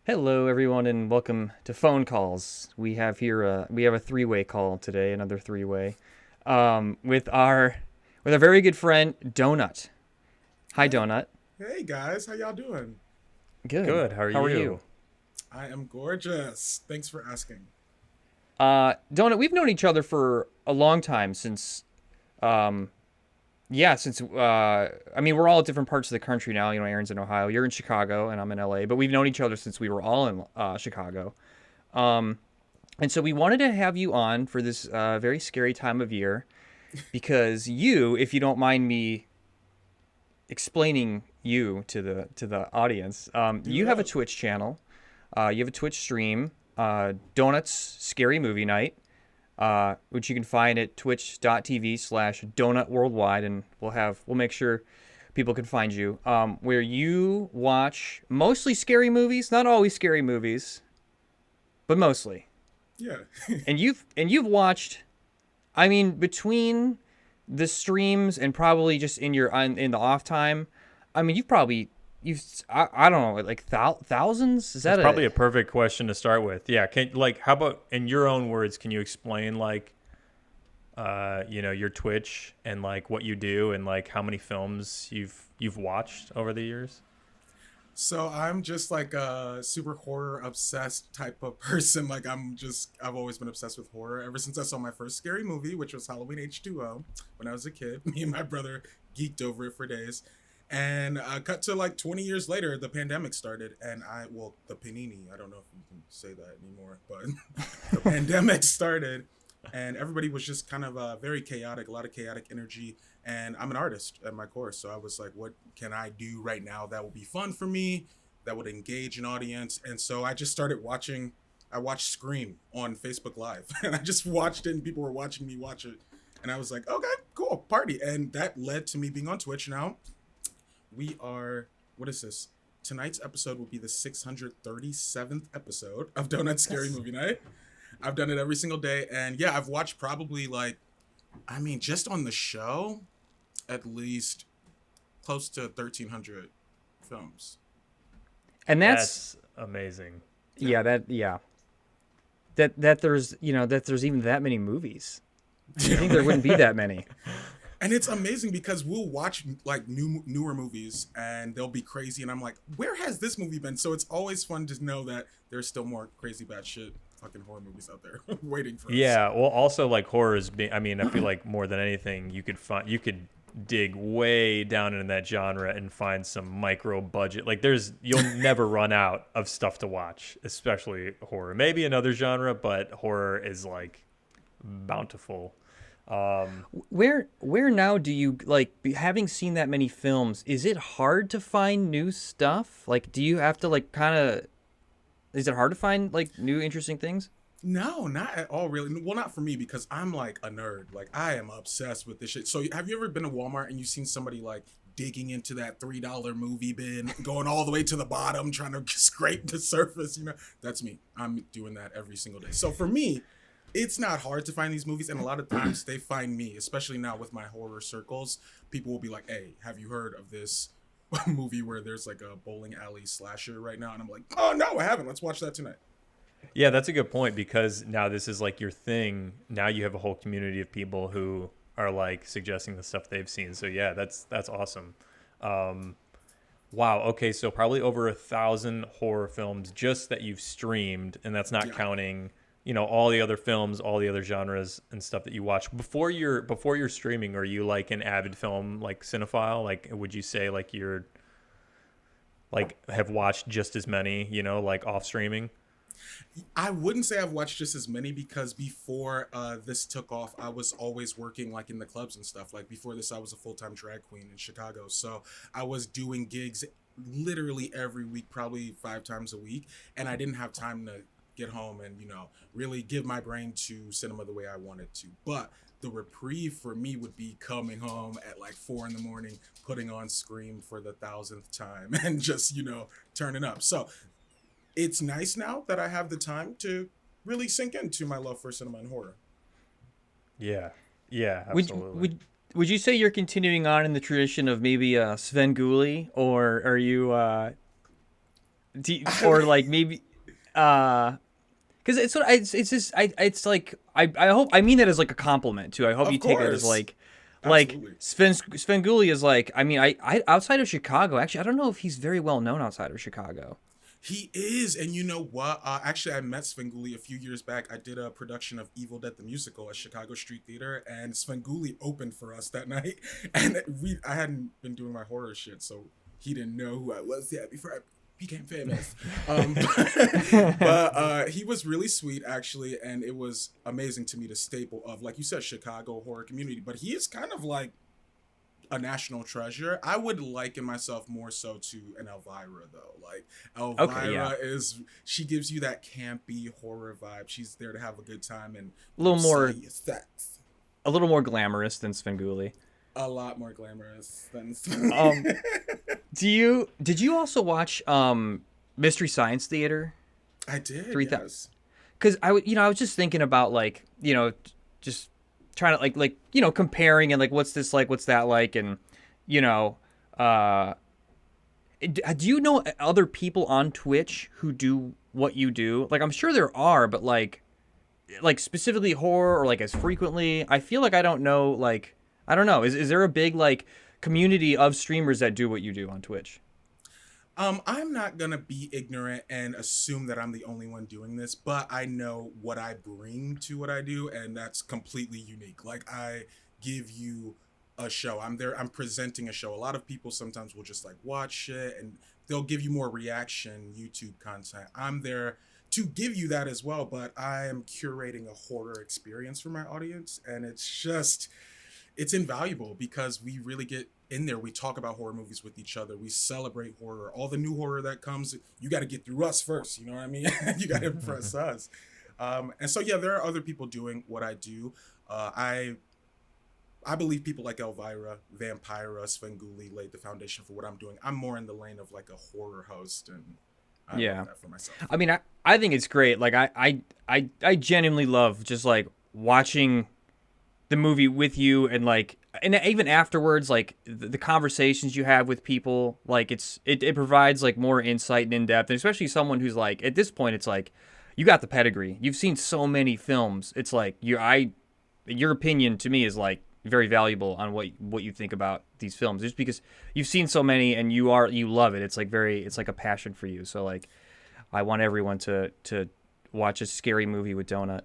Hello, everyone, and welcome to Fonecallz. We have a three-way call today, another three-way, with our very good friend Donut. Hi, Hey, Donut. hey guys, how y'all doing? Good. Good. How are How are you? you? I am gorgeous. Thanks for asking. Donut, we've known each other for a long time um, I mean, we're all at different parts of the country now. You know, Aaron's in Ohio, you're in Chicago, and I'm in LA. But we've known each other since we were all in Chicago. Um, and so we wanted to have you on for this very scary time of year because you, if you don't mind me explaining you to the audience, Do you it have a up. Twitch channel, you have a Twitch stream, Donuts Scary Movie Night, which you can find at twitch.tv/donut worldwide, and we'll make sure people can find you, where you watch mostly scary movies, not always scary movies, but mostly. Yeah. And you've watched, I mean, between the streams and probably just in your in the off time, I mean, I don't know, like thousands. Is That's that probably a a perfect question to start with. Yeah. How about in your own words, can you explain your Twitch and like what you do and like how many films you've watched over the years? So I'm just like a super horror obsessed type of person. I've always been obsessed with horror ever since I saw my first scary movie, which was Halloween H2O when I was a kid. Me and my brother geeked over it for days. And cut to like 20 years later, the pandemic started, and the panini, I don't know if you can say that anymore, but the pandemic started, and everybody was just kind of very chaotic, a lot of chaotic energy. And I'm an artist at my core, so I was like, what can I do right now that will be fun for me, that would engage an audience? And so I just started watching. I watched Scream on Facebook Live, and I just watched it, and people were watching me watch it, and I was like, okay, cool, party. And that led to me being on Twitch now. We are, what is this? Tonight's episode will be the 637th episode of Donut Scary that's Movie Night. I've done it every single day. And yeah, I've watched probably just on the show, at least close to 1,300 films. and that's That's amazing. Yeah. yeah, that there's, that there's even that many movies. You Yeah, think there right. wouldn't be that many? And it's amazing because we'll watch like newer movies and they'll be crazy. And I'm like, where has this movie been? So it's always fun to know that there's still more crazy bad shit fucking horror movies out there waiting for us. Yeah. Well, also like horrors. I mean, I feel like more than anything, you could dig way down into that genre and find some micro budget. Like you'll never run out of stuff to watch, especially horror. Maybe another genre, but horror is like bountiful. Um, Where now do you like having seen that many films? Is it hard to find new stuff? Like, do you have to like kind of? Is it hard to find like new interesting things? No, not at all, really. Well, not for me because I'm like a nerd. Like I am obsessed with this shit. So have you ever been to Walmart and you've seen somebody like digging into that $3 movie bin, going all the way to the bottom, trying to scrape the surface? That's me. I'm doing that every single day. So for me, it's not hard to find these movies, and a lot of times they find me, especially now with my horror circles. People will be like, "Hey, have you heard of this movie where there's like a bowling alley slasher right now?" And I'm like, "Oh no, I haven't. Let's watch that tonight." Yeah, that's a good point because now this is like your thing. Now you have a whole community of people who are like suggesting the stuff they've seen. So yeah, that's awesome. Um, wow. Okay, so probably over 1,000 horror films just that you've streamed, and that's not Yeah. counting all the other films, all the other genres and stuff that you watch before you're streaming. Are you like an avid film like cinephile? Like, would you say like you're like have watched just as many like off streaming? I wouldn't say I've watched just as many because before this took off, I was always working like in the clubs and stuff. Like before this, I was a full time drag queen in Chicago, so I was doing gigs literally every week, probably 5 times a week, and I didn't have time to get home and really give my brain to cinema the way I wanted to. But the reprieve for me would be coming home at like 4 in the morning, putting on Scream for the thousandth time, and just turning up. So it's nice now that I have the time to really sink into my love for cinema and horror. Yeah. Yeah, Would absolutely. would would you say you're continuing on in the tradition of maybe Sven Gulli, or are you or like maybe because it's just it's like I hope I mean that as like a compliment too. I hope you Of take that as course. like Absolutely. Svengoolie is like I mean I outside of Chicago actually I don't know if he's very well known outside of Chicago. He is, and you know what? Actually, I met Svengoolie a few years back. I did a production of Evil Dead the Musical at Chicago Street Theater, and Svengoolie opened for us that night. And I hadn't been doing my horror shit, so he didn't know who I was yet before I became famous. But he was really sweet, actually, and it was amazing to meet a staple of, like you said, Chicago horror community. But he is kind of like a national treasure. I would liken myself more so to an Elvira though. Like Okay, yeah, Elvira is she gives you that campy horror vibe. She's there to have a good time and a little more say sex. glamorous than Svengoolie. A lot more glamorous than Um, did you also watch Mystery Science Theater I did, 3000? yes. Because I was just thinking about like just trying to like comparing and like what's this like, what's that like, and you know, uh, do you know other people on Twitch who do what you do? Like I'm sure there are, but like specifically horror or like as frequently. I feel like I don't know. Like I don't know. Is there a big like community of streamers that do what you do on Twitch? I'm not gonna be ignorant and assume that I'm the only one doing this, but I know what I bring to what I do, and that's completely unique. Like I give you a show. I'm there. I'm presenting a show. A lot of people sometimes will just like watch it, and they'll give you more reaction YouTube content. I'm there to give you that as well, but I am curating a horror experience for my audience, and it's invaluable because we really get in there. We talk about horror movies with each other. We celebrate horror. All the new horror that comes, you got to get through us first. You know what I mean? You got to impress us. And so, yeah, there are other people doing what I do. I believe people like Elvira, Vampira, Svengoolie laid the foundation for what I'm doing. I'm more in the lane of like a horror host, and I Yeah. love that for myself. I mean, I think it's great. Like I genuinely love just like watching the movie with you and like and even afterwards like the conversations you have with people like it provides like more insight and in-depth and especially someone who's like at this point it's like you got the pedigree, you've seen so many films, it's like your opinion to me is like very valuable on what you think about these films just because you've seen so many and you love it. It's like it's like a passion for you, so like I want everyone to watch a scary movie with Donut.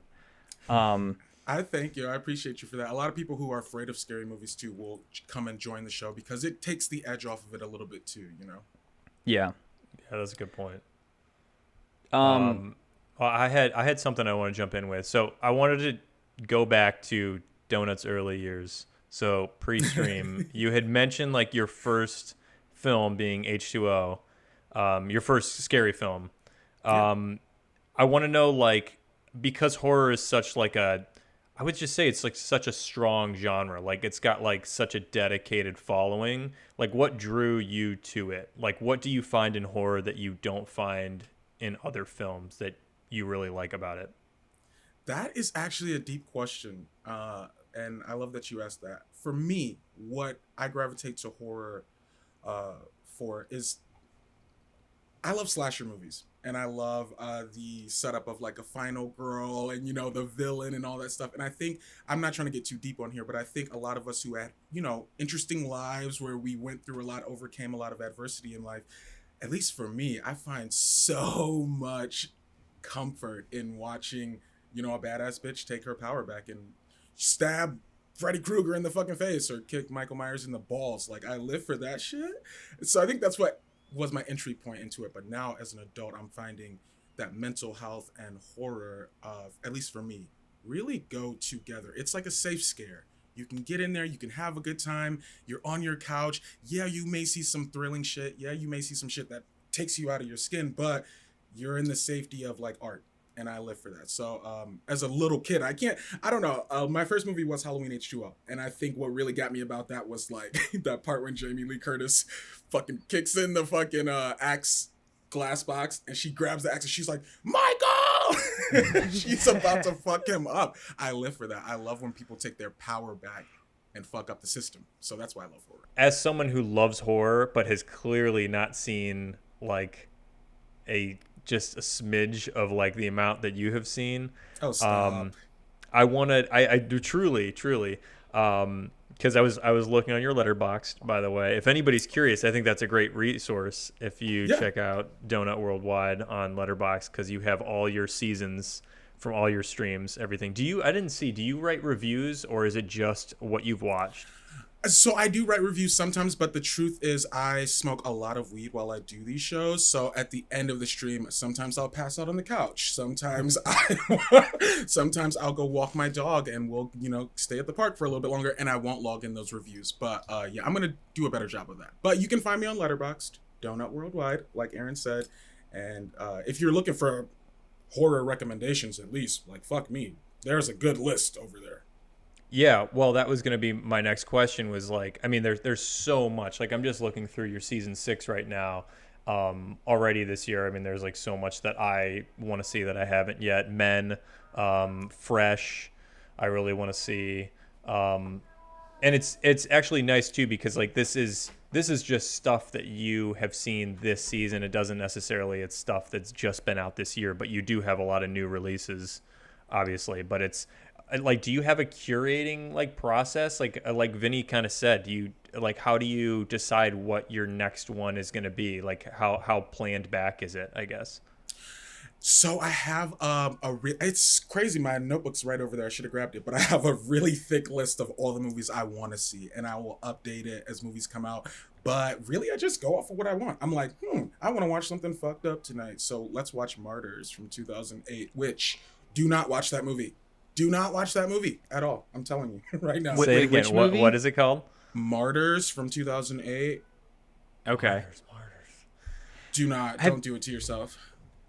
I thank you. I appreciate you for that. A lot of people who are afraid of scary movies too will come and join the show because it takes the edge off of it a little bit too, you know? Yeah. Yeah, that's a good point. Um, Well, I had something I want to jump in with. So I wanted to go back to Donut's early years. So pre-stream, you had mentioned like your first film being H2O, your first scary film. I want to know like because horror is such like I would just say it's like such a strong genre. Like it's got like such a dedicated following. Like what drew you to it? Like what do you find in horror that you don't find in other films that you really like about it? That is actually a deep question. And I love that you asked that. For me, what I gravitate to horror for is I love slasher movies, and I love the setup of like a final girl and the villain and all that stuff. And I think I'm not trying to get too deep on here, but I think a lot of us who had interesting lives where we went through a lot, overcame a lot of adversity in life. At least for me, I find so much comfort in watching a badass bitch take her power back and stab Freddy Krueger in the fucking face or kick Michael Myers in the balls. Like I live for that shit. So I think that's what was my entry point into it. But now as an adult, I'm finding that mental health and horror, at least for me, really go together. It's like a safe scare. You can get in there, you can have a good time. You're on your couch. Yeah, you may see some thrilling shit. Yeah, you may see some shit that takes you out of your skin, but you're in the safety of like art. And I live for that. So as a little kid, I don't know. My first movie was Halloween H2O. And I think what really got me about that was like that part when Jamie Lee Curtis fucking kicks in the fucking axe glass box and she grabs the axe and she's like, Michael! She's about to fuck him up. I live for that. I love when people take their power back and fuck up the system. So that's why I love horror. As someone who loves horror but has clearly not seen like a just a smidge of like the amount that you have seen. Oh, stop. I do truly, because I was looking on your Letterboxd, by the way. If anybody's curious, I think that's a great resource if you Yeah. check out Donut Worldwide on Letterboxd, because you have all your seasons from all your streams, everything. I didn't see, do you write reviews, or is it just what you've watched? So I do write reviews sometimes, but the truth is I smoke a lot of weed while I do these shows. So at the end of the stream, sometimes I'll pass out on the couch. Sometimes I'll go walk my dog and we'll, stay at the park for a little bit longer and I won't log in those reviews. But yeah, I'm going to do a better job of that. But you can find me on Letterboxd, Donut Worldwide, like Aaron said. And if you're looking for horror recommendations, at least, like, fuck me, there's a good list over there. Yeah, well, that was going to be my next question was like, I mean, there's so much. Like, I'm just looking through your season 6 right now already this year. I mean, there's like so much that I want to see that I haven't yet. Men, Fresh, I really want to see. And it's actually nice too, because like this is just stuff that you have seen this season. It doesn't necessarily, it's stuff that's just been out this year, but you do have a lot of new releases, obviously. But it's like, do you have a curating like process? Like Vinny kind of said, how do you decide what your next one is going to be? Like how planned back is it, I guess? So I have it's crazy. My notebook's right over there. I should have grabbed it, but I have a really thick list of all the movies I want to see, and I will update it as movies come out. But really, I just go off of what I want. I'm like, I want to watch something fucked up tonight, so let's watch Martyrs from 2008. Which, do not watch that movie. Do not watch that movie at all. I'm telling you right now. Say it again. Which movie? What is it called? Martyrs from 2008. Okay. Martyrs. Don't do it to yourself.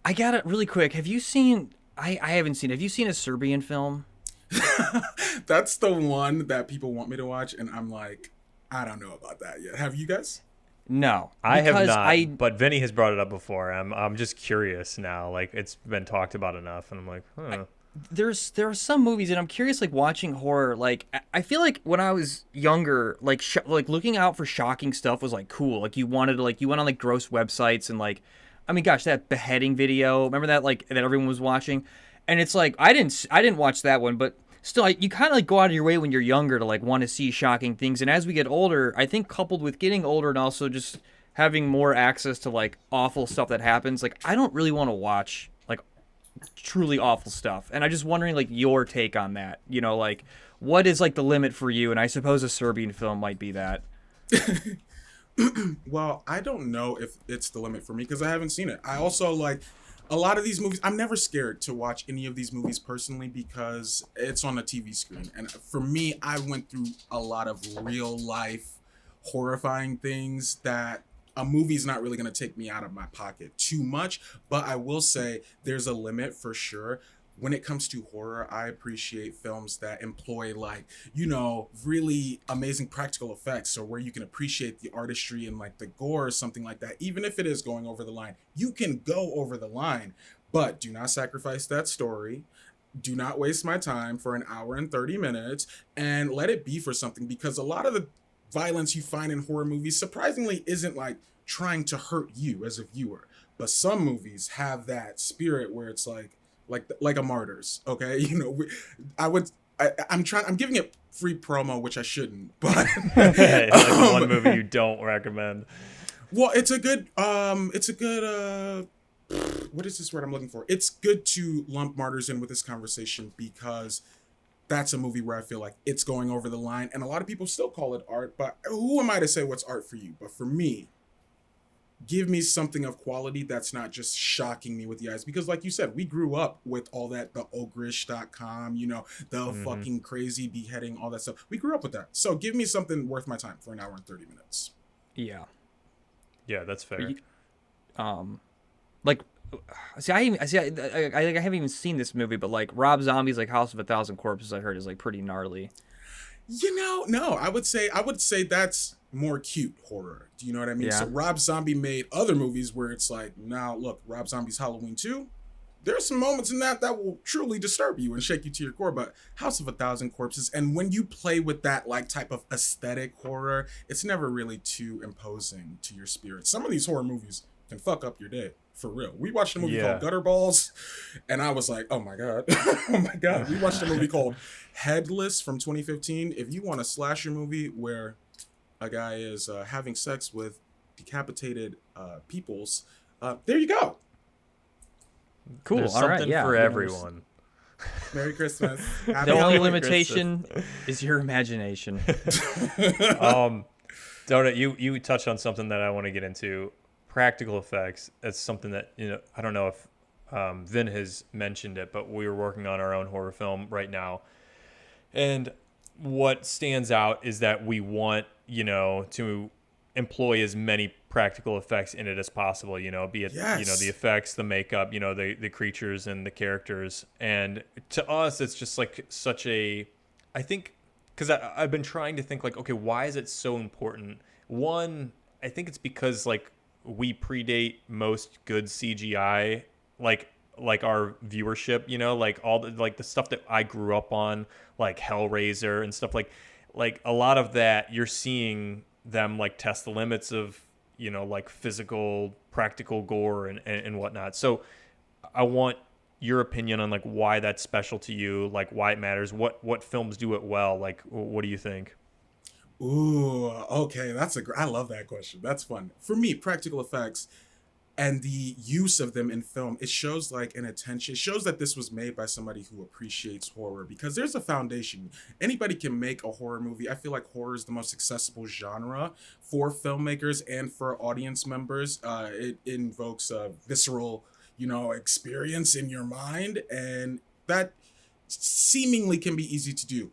I got it really quick. Have you seen? I haven't seen. Have you seen a Serbian film? That's the one that people want me to watch, and I'm like, I don't know about that yet. Have you guys? No, I have because not, but Vinny has brought it up before. I'm just curious now. Like, it's been talked about enough, and I'm like, huh. there are some movies, and I'm curious. Like watching horror, like I feel like when I was younger, like like looking out for shocking stuff was like cool. Like you wanted to, like you went on like gross websites and like, I mean, gosh, that beheading video. Remember that, like that everyone was watching, and it's like I didn't watch that one, but still, like, you kind of like go out of your way when you're younger to like want to see shocking things. And as we get older, I think coupled with getting older and also just having more access to like awful stuff that happens, like I don't really want to watch like truly awful stuff. And I'm just wondering like your take on that. Like what is like the limit for you? And I suppose a Serbian film might be that. Well, I don't know if it's the limit for me because I haven't seen it. I also like a lot of these movies. I'm never scared to watch any of these movies personally because it's on a TV screen. And for me, I went through a lot of real life horrifying things that a movie's not really going to take me out of my pocket too much. But I will say there's a limit for sure. When it comes to horror, I appreciate films that employ like, really amazing practical effects, or where you can appreciate the artistry and like the gore or something like that. Even if it is going over the line, you can go over the line, but do not sacrifice that story. Do not waste my time for an hour and 30 minutes and let it be for something, because a lot of the violence you find in horror movies surprisingly isn't like trying to hurt you as a viewer. But some movies have that spirit where it's like a Martyrs, okay? I'm giving it free promo, which I shouldn't, but Like the one movie you don't recommend. well, it's a good what is this word I'm looking for? It's good to lump Martyrs in with this conversation because that's a movie where I feel like it's going over the line, and a lot of people still call it art, but who am I to say what's art for you? But for me, give me something of quality that's not just shocking me with the eyes. Because like you said, we grew up with all that, the ogrish.com, the fucking crazy beheading, all that stuff. We grew up with that. So give me something worth my time for an hour and 30 minutes. Yeah. Yeah, that's fair. Like, I haven't even seen this movie, but like Rob Zombie's like House of a Thousand Corpses, I heard is like pretty gnarly. No, I would say that's more cute horror. Do you know what I mean? Yeah. So Rob Zombie made other movies where it's like, now look, Rob Zombie's Halloween 2. There's some moments in that will truly disturb you and shake you to your core, but House of a Thousand Corpses, and when you play with that like type of aesthetic horror, it's never really too imposing to your spirit. Some of these horror movies can fuck up your day. For real. We watched a movie Yeah. called Gutter Balls, and I was like, oh my God. Oh my God. We watched a movie called Headless from 2015. If you want a slasher movie where a guy is having sex with decapitated peoples, there you go. Cool. There's All right. something Yeah. for you know, everyone. Merry Christmas. The Happy only Holidays. limitation is your imagination. Donut, you touched on something that I want to get into. Practical effects. That's something that, I don't know if Vin has mentioned it, but we were working on our own horror film right now. And what stands out is that we want, to employ as many practical effects in it as possible, be it, Yes. the effects, the makeup, the creatures and the characters. And to us, it's just like I think, because I've been trying to think like, okay, why is it so important? One, I think it's because like we predate most good CGI, like our viewership, like all the stuff that I grew up on, like Hellraiser and stuff like a lot of that you're seeing them like test the limits of, like physical, practical gore and whatnot. So I want your opinion on like why that's special to you, like why it matters, what films do it well. Like, what do you think? Ooh, okay. I love that question. That's fun. For me, practical effects and the use of them in film, it shows like an attention. It shows that this was made by somebody who appreciates horror, because there's a foundation. Anybody can make a horror movie. I feel like horror is the most accessible genre for filmmakers and for audience members. It invokes a visceral, experience in your mind, and that seemingly can be easy to do.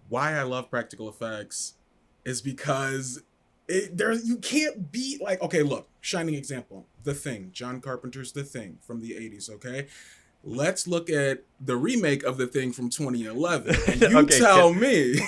Why I love practical effects is because you can't beat, like, okay, look, shining example, The Thing, John Carpenter's The Thing from the 80s, okay? Let's look at the remake of The Thing from 2011. And you Okay, tell me.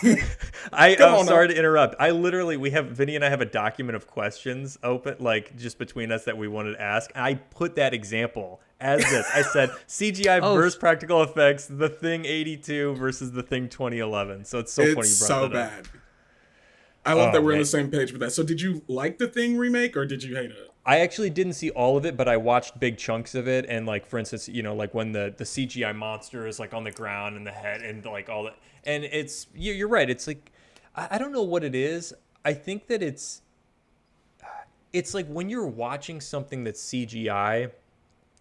I'm sorry to interrupt. Vinny and I have a document of questions open, like just between us, that we wanted to ask. I put that example as this. I said CGI versus practical effects, The Thing 82 versus The Thing 2011. So it's so funny you brought so that up. bad. I love that we're on man. the same page with that. So did you like The Thing remake or did you hate it? I actually didn't see all of it, but I watched big chunks of it. And like, for instance, like when the CGI monster is like on the ground and the head and like all that. And you're right. It's like, I don't know what it is. I think that it's like when you're watching something that's CGI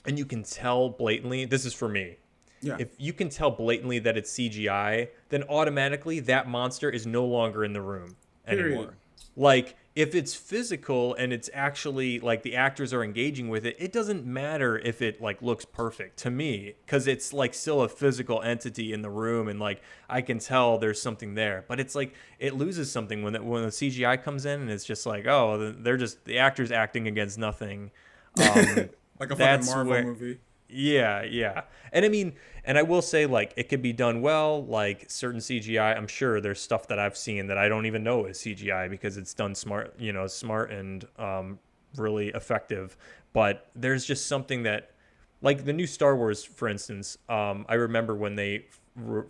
and you can tell blatantly, this is for me. Yeah. If you can tell blatantly that it's CGI, then automatically that monster is no longer in the room anymore. Period. Like, if it's physical and it's actually like the actors are engaging with it, it doesn't matter if it like looks perfect to me, because it's like still a physical entity in the room, and like I can tell there's something there. But it's like it loses something when the CGI comes in and it's just like, oh, they're just the actors acting against nothing. Like a fucking Marvel movie. Yeah. And I mean, and I will say, like, it could be done well, like certain CGI. I'm sure there's stuff that I've seen that I don't even know is CGI because it's done smart and really effective. But there's just something that, like the new Star Wars, for instance, I remember when they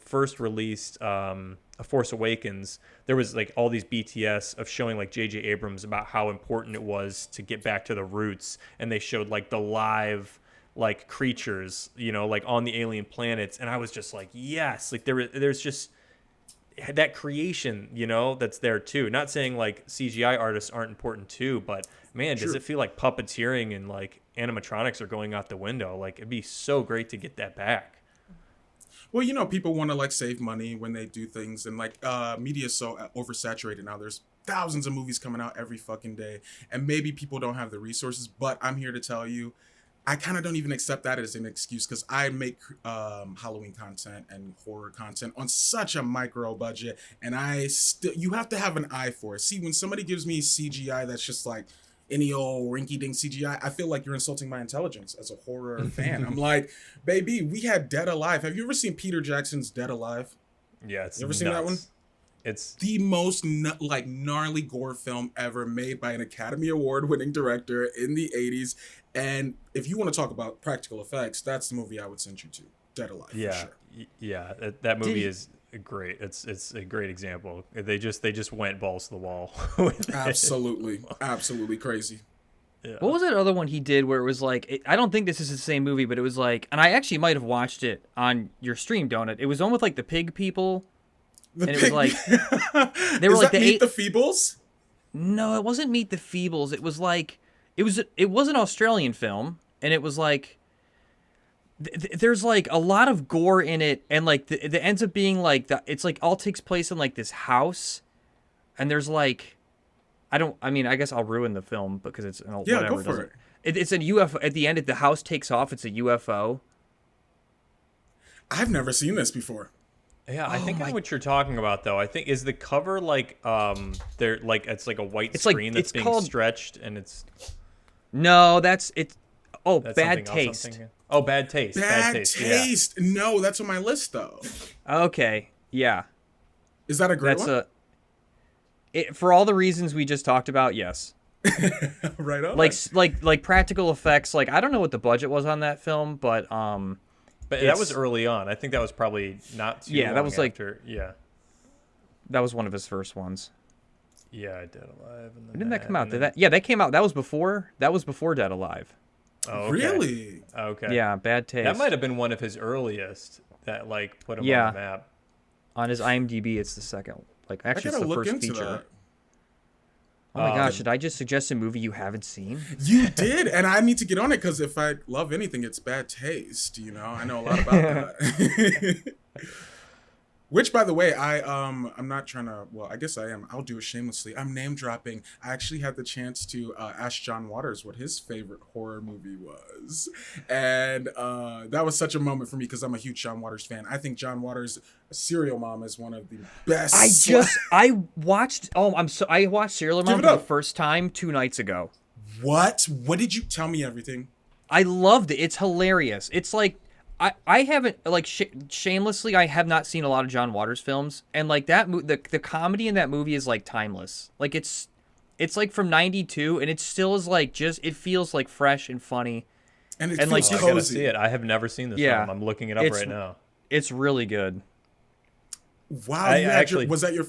first released A Force Awakens, there was like all these BTS of showing like J.J. Abrams about how important it was to get back to the roots. And they showed like the live like creatures, like on the alien planets, and I was just like, yes, like there's just that creation, that's there too. Not saying like CGI artists aren't important too, but man, does it feel like puppeteering and like animatronics are going out the window? Like, it'd be so great to get that back. Well, people want to like save money when they do things, and like media is so oversaturated now. There's thousands of movies coming out every fucking day, and maybe people don't have the resources, but I'm here to tell you, I kind of don't even accept that as an excuse, because I make Halloween content and horror content on such a micro budget, and you have to have an eye for it. See, when somebody gives me CGI that's just like any old rinky-dink CGI, I feel like you're insulting my intelligence as a horror fan. I'm like, baby, we had Dead Alive. Have you ever seen Peter Jackson's Dead Alive? Yeah, it's you ever seen that one? It's the most gnarly gore film ever made by an Academy Award winning director in the 80s. And if you want to talk about practical effects, that's the movie I would send you to. Dead Alive. Yeah. For sure. Yeah. That movie is great. It's a great example. They just went balls to the wall with Absolutely. Absolutely crazy. Yeah. What was that other one he did where it was like, I don't think this is the same movie, but it was like, and I actually might have watched it on your stream, don't it? It was one with like the pig people. The And it pig. was like, they were Is like that the Meet eight. the Feebles? No, it wasn't Meet the Feebles. It was like, it was an Australian film. And it was like, there's like a lot of gore in it. And like, it ends up being like, it's like all takes place in like this house. And there's like, I mean, I guess I'll ruin the film because it's Yeah, whatever. go for it. It's a UFO. At the end, the house takes off. It's a UFO. I've never seen this before. Yeah, I think I know what you're talking about, though. I think is the cover like they're like it's like a white It's like- screen that's it's being called- stretched, and it's No, that's it. Oh, that's Bad something else I'm Taste. thinking. Oh, bad taste. Bad taste. Taste. No, that's on my list though. Okay, yeah, Is that a great that's one? for all the reasons we just talked about. Yes, Right on. like practical effects. Like I don't know what the budget was on that film, but But that was early on. I think that was probably not too Yeah, long that was like- after. Yeah. that was one of his first ones. Yeah, I Dead Alive. And then When did that come out? and Did then- that? Yeah, that came out. That was before Dead Alive. Oh, okay. Really? Okay. Yeah, Bad Taste. That might have been one of his earliest that like put him Yeah. on the map. On his IMDb, it's the second. Like I actually, it's gotta the look first into feature. that. Oh my gosh, should I just suggest a movie you haven't seen? You did, and I need to get on it because if I love anything, it's Bad Taste. You know, I know a lot about that. Which, by the way, I'm not trying to. Well, I guess I am. I'll do it shamelessly. I'm name dropping. I actually had the chance to ask John Waters what his favorite horror movie was, and that was such a moment for me because I'm a huge John Waters fan. I think John Waters' Serial Mom is one of the best. I watched. Oh, I watched Serial Mom it for the up. first time 2 nights ago. What? What did you tell me? Everything. I loved it. It's hilarious. It's like I haven't like shamelessly. I have not seen a lot of John Waters films, and like that the comedy in that movie is like timeless. Like it's like from '92, and it still is like just it feels like fresh and funny. And it And, feels like, I gotta cozy. see it. I have never seen this Yeah. film. I'm looking it up It's- right now. It's really good. Wow. I you had actually- was that your?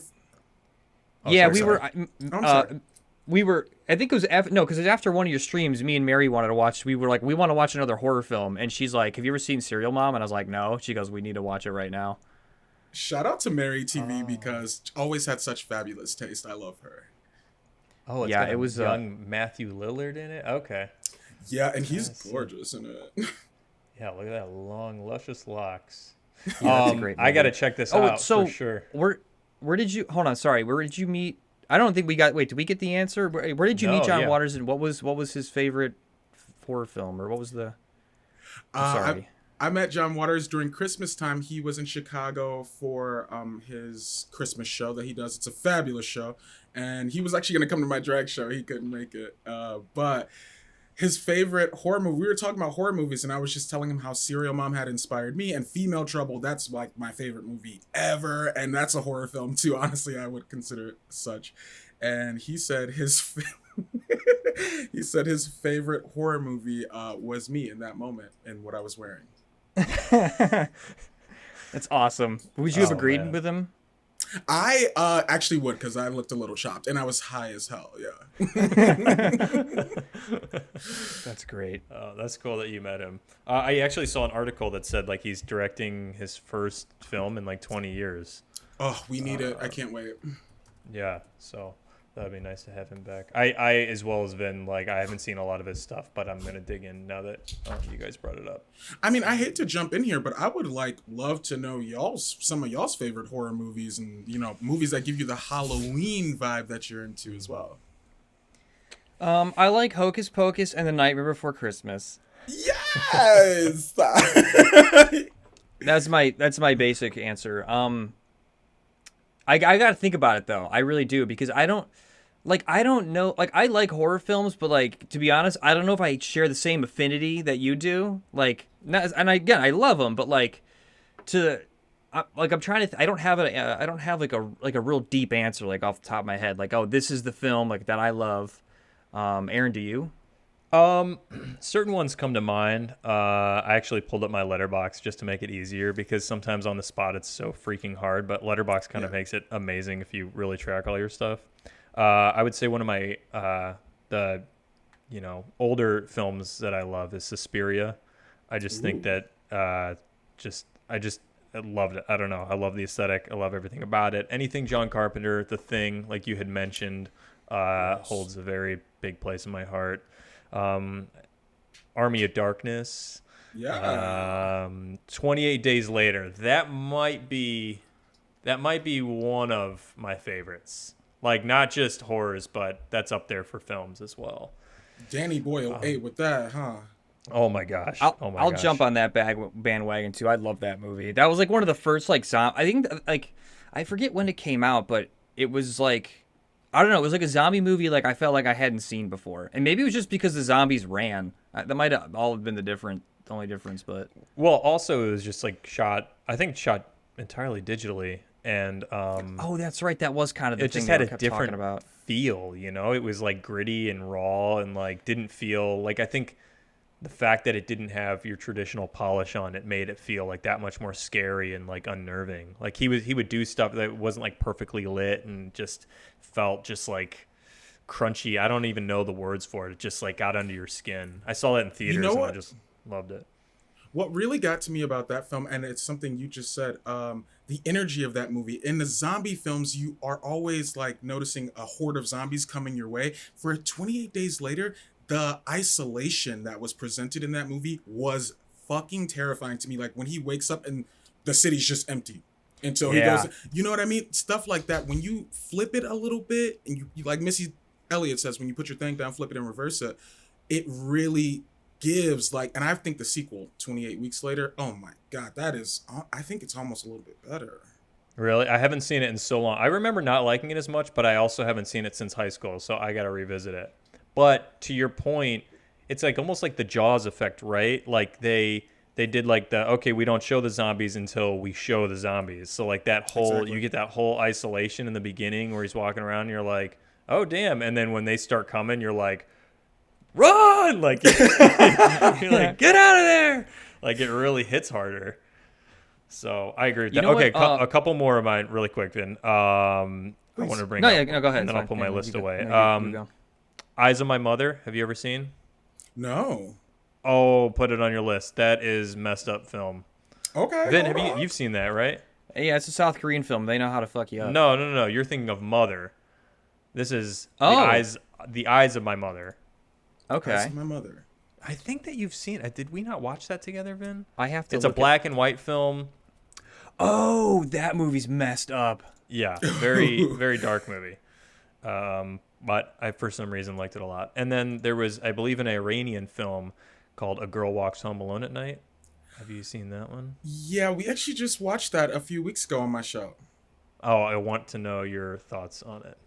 Oh, Yeah, sorry, we sorry. were. I'm sorry. We were. I think it was no, because after one of your streams, me and Mary wanted to watch. We were like, we want to watch another horror film, and she's like, "Have you ever seen Serial Mom?" And I was like, "No." She goes, "We need to watch it right now." Shout out to Mary TV Oh. because always had such fabulous taste. I love her. Oh, it's Yeah, got it a was, young Matthew Lillard in it. Okay. Yeah, and he's see. gorgeous in it. Yeah, look at that long, luscious locks. Yeah, that's a great I movie. gotta check this Oh, out so for sure. where did you? Hold on, sorry. Where did you meet? I don't think we got. Wait, did we get the answer? Where did you meet No, John yeah. Waters, and what was his favorite horror film, or what was the? I'm sorry. I met John Waters during Christmas time. He was in Chicago for his Christmas show that he does. It's a fabulous show, and he was actually going to come to my drag show. He couldn't make it, but his favorite horror movie. We were talking about horror movies, and I was just telling him how Serial Mom had inspired me, and Female Trouble. That's like my favorite movie ever, and that's a horror film too. Honestly, I would consider it such. And he said his he said his favorite horror movie was me in that moment and what I was wearing. That's awesome. Would you have Oh, agreed man. with him? I actually would because I looked a little chopped and I was high as hell. Yeah. That's great. Oh, that's cool that you met him. I actually saw an article that said like he's directing his first film in like 20 years. Oh, we need it. I can't wait. Yeah, so that'd be nice to have him back. I as well as Vin, like I haven't seen a lot of his stuff, but I'm gonna dig in now that you guys brought it up. I mean, I hate to jump in here, but I would love to know some of y'all's favorite horror movies and movies that give you the Halloween vibe that you're into as well. I like Hocus Pocus and The Nightmare Before Christmas. Yes. That's my basic answer. I gotta think about it though. I really do because I don't know. Like I like horror films, but like to be honest, I don't know if I share the same affinity that you do. Like, not, and again, I love them, but like I'm trying to. I don't have like a real deep answer like off the top of my head. Like, oh, this is the film like that I love. Aaron, do you? Certain ones come to mind. I actually pulled up my Letterbox just to make it easier because sometimes on the spot it's so freaking hard, but Letterbox kind of makes it amazing if you really track all your stuff. I would say one of my the older films that I love is Suspiria. I just think Ooh. that I loved it. I don't know. I love the aesthetic. I love everything about it. Anything John Carpenter, The Thing, like you had mentioned, Yes. holds a very big place in my heart. Um, Army of Darkness, Yeah. 28 Days Later. That might be one of my favorites. Like not just horrors, but that's up there for films as well. Danny Boyle ate with that, huh? Oh my gosh. I'll Oh my I'll gosh. jump on that bandwagon too. I love that movie. That was like one of the first like I think like I forget when it came out, but it was like I don't know. It was like a zombie movie like I felt like I hadn't seen before, and maybe it was just because the zombies ran. That might have all been the only difference. But Well, also it was just like I think shot entirely digitally, and oh, that's right. That was kind of the it thing just they had were a kept different talking about. feel. It was like gritty and raw, and like didn't feel like I think the fact that it didn't have your traditional polish on it made it feel like that much more scary and like unnerving. Like he would do stuff that wasn't like perfectly lit and just felt just like crunchy. I don't even know the words for it. It just like got under your skin. I saw that in You theaters know and I what? just loved it. What really got to me about that film, and it's something you just said, the energy of that movie. In the zombie films, you are always like noticing a horde of zombies coming your way. For 28 Days Later, the isolation that was presented in that movie was fucking terrifying to me. Like when he wakes up and the city's just empty. Until he Yeah. goes, you know what I mean? Stuff like that. When you flip it a little bit, and you like Missy Elliott says, when you put your thing down, flip it and reverse it, it really gives like, and I think the sequel 28 weeks later, oh my god, that is, I think it's almost a little bit better. Really? I haven't seen it in so long. I remember not liking it as much, but I also haven't seen it since high school, so I got to revisit it. But to your point, it's like almost like the Jaws effect, right? Like they did like the okay, we don't show the zombies until we show the zombies. So like that whole Exactly. you get that whole isolation in the beginning where he's walking around and you're like, "Oh, damn." And then when they start coming, you're like, "Run!" Like you're like, "Get out of there." Like it really hits harder. So I agree with You that. know Okay, what? a couple more of mine really quick, Vin. I want to bring No, up, yeah, no, go ahead. and then It's I'll fine. put my Yeah, list you go. away. No, you go. Eyes of My Mother. Have you ever seen? No. Oh, put it on your list. That is messed up film. Okay. Vin, hold on. you've seen that, right? Yeah, it's a South Korean film. They know how to fuck you up. No, no, no, no. You're thinking of Mother. This is Oh. the eyes of My Mother. Okay. That's my mother. I think that you've seen it. Did we not watch that together, Vin? I have to. It's a look black and white film. Oh, that movie's messed up. Yeah, very, very dark movie. But I, for some reason, liked it a lot. And then there was, I believe, an Iranian film called A Girl Walks Home Alone at Night. Have you seen that one? Yeah, we actually just watched that a few weeks ago on my show. Oh, I want to know your thoughts on it.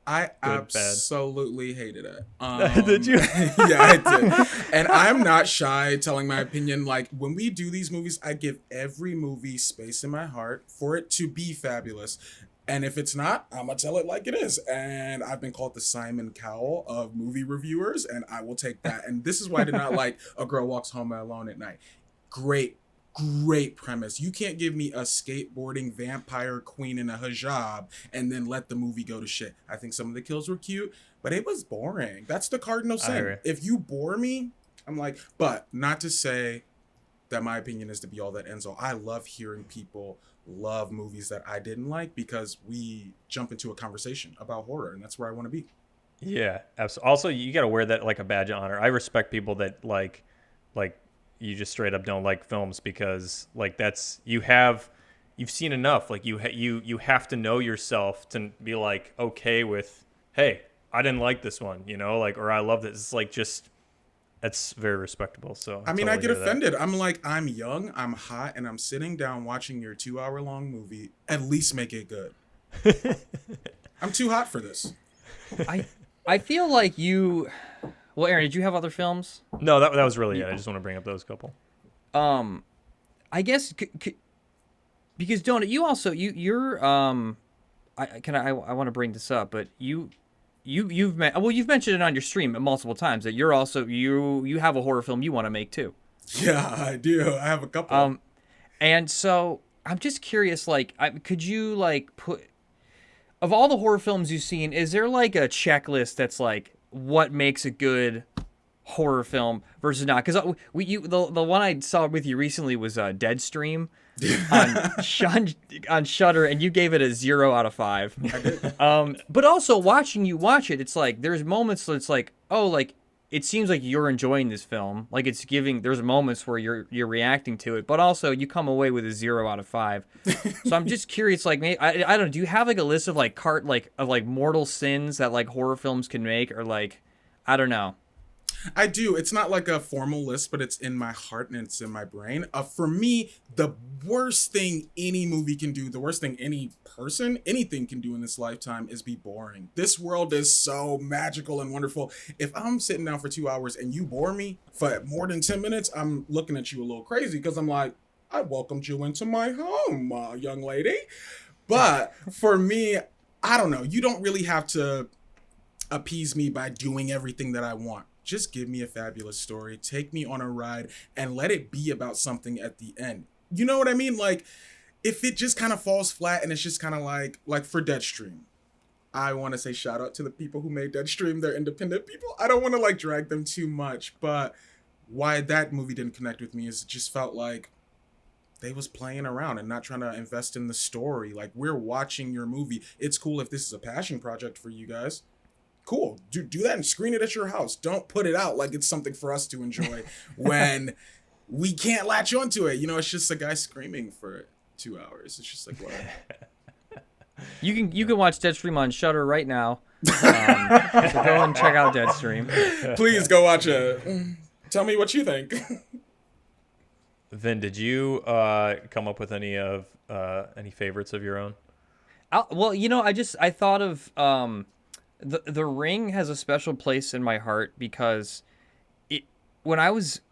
I bad. absolutely hated it. Did you? Yeah, I did. And I'm not shy telling my opinion. Like, when we do these movies, I give every movie space in my heart for it to be fabulous. And if it's not, I'm going to tell it like it is. And I've been called the Simon Cowell of movie reviewers, and I will take that. And this is why I did not like A Girl Walks Home Alone at Night. Great premise. You can't give me a skateboarding vampire queen in a hijab and then let the movie go to shit. I think some of the kills were cute, but it was boring. That's the cardinal I agree. sin. If you bore me, I'm like, but not to say that my opinion is to be all that ends all. I love hearing people love movies that I didn't like because we jump into a conversation about horror, and that's where I want to be. Yeah, absolutely. Also, you got to wear that like a badge of honor. I respect people that like you just straight up don't like films because like you've seen enough. Like you have to know yourself to be like okay with, hey, I didn't like this one, like, or I love this. It's like just that's very respectable. So I mean, I totally get hear that. offended. I'm like, I'm young, I'm hot, and I'm sitting down watching your 2 hour long movie. At least make it good. I'm too hot for this. I feel like you. Well, Aaron, did you have other films? No, that was really it. I just want to bring up those couple. I guess because Donut, you also you're I want to bring this up, but you've mentioned it on your stream multiple times that you're also you have a horror film you want to make too. Yeah, I do. I have a couple. And so I'm just curious, like, could you like put of all the horror films you've seen, is there like a checklist that's like what makes a good horror film versus not, because the one I saw with you recently was Deadstream on Shudder, and you gave it a 0 out of 5. I did. But also watching you watch it, it's like there's moments that it's like, oh, like it seems like you're enjoying this film, like it's giving. There's moments where you're reacting to it, but also you come away with a 0 out of 5. So I'm just curious, like maybe I don't know, do you have like a list of like mortal sins that like horror films can make, or like I don't know. I do. It's not like a formal list, but it's in my heart and it's in my brain. For me, the worst thing any movie can do, the worst thing any person, anything can do in this lifetime is be boring. This world is so magical and wonderful. If I'm sitting down for 2 hours and you bore me for more than 10 minutes, I'm looking at you a little crazy because I'm like, I welcomed you into my home, young lady. But for me, I don't know. You don't really have to appease me by doing everything that I want. Just give me a fabulous story, take me on a ride, and let it be about something at the end. You know what I mean? Like, if it just kind of falls flat and it's just kind of like for Deadstream, I want to say shout out to the people who made Deadstream. They're independent people. I don't want to like drag them too much, but why that movie didn't connect with me is it just felt like they was playing around and not trying to invest in the story. Like, we're watching your movie. It's cool if this is a passion project for you guys. Cool. Do that and screen it at your house. Don't put it out like it's something for us to enjoy when we can't latch onto it. You know, it's just a guy screaming for 2 hours. It's just like, what? You can watch Deadstream on Shudder right now. So go and check out Deadstream. Please go watch it. Tell me what you think. Vin, did you come up with any favorites of your own? Well, you know, I thought of The Ring has a special place in my heart because when I was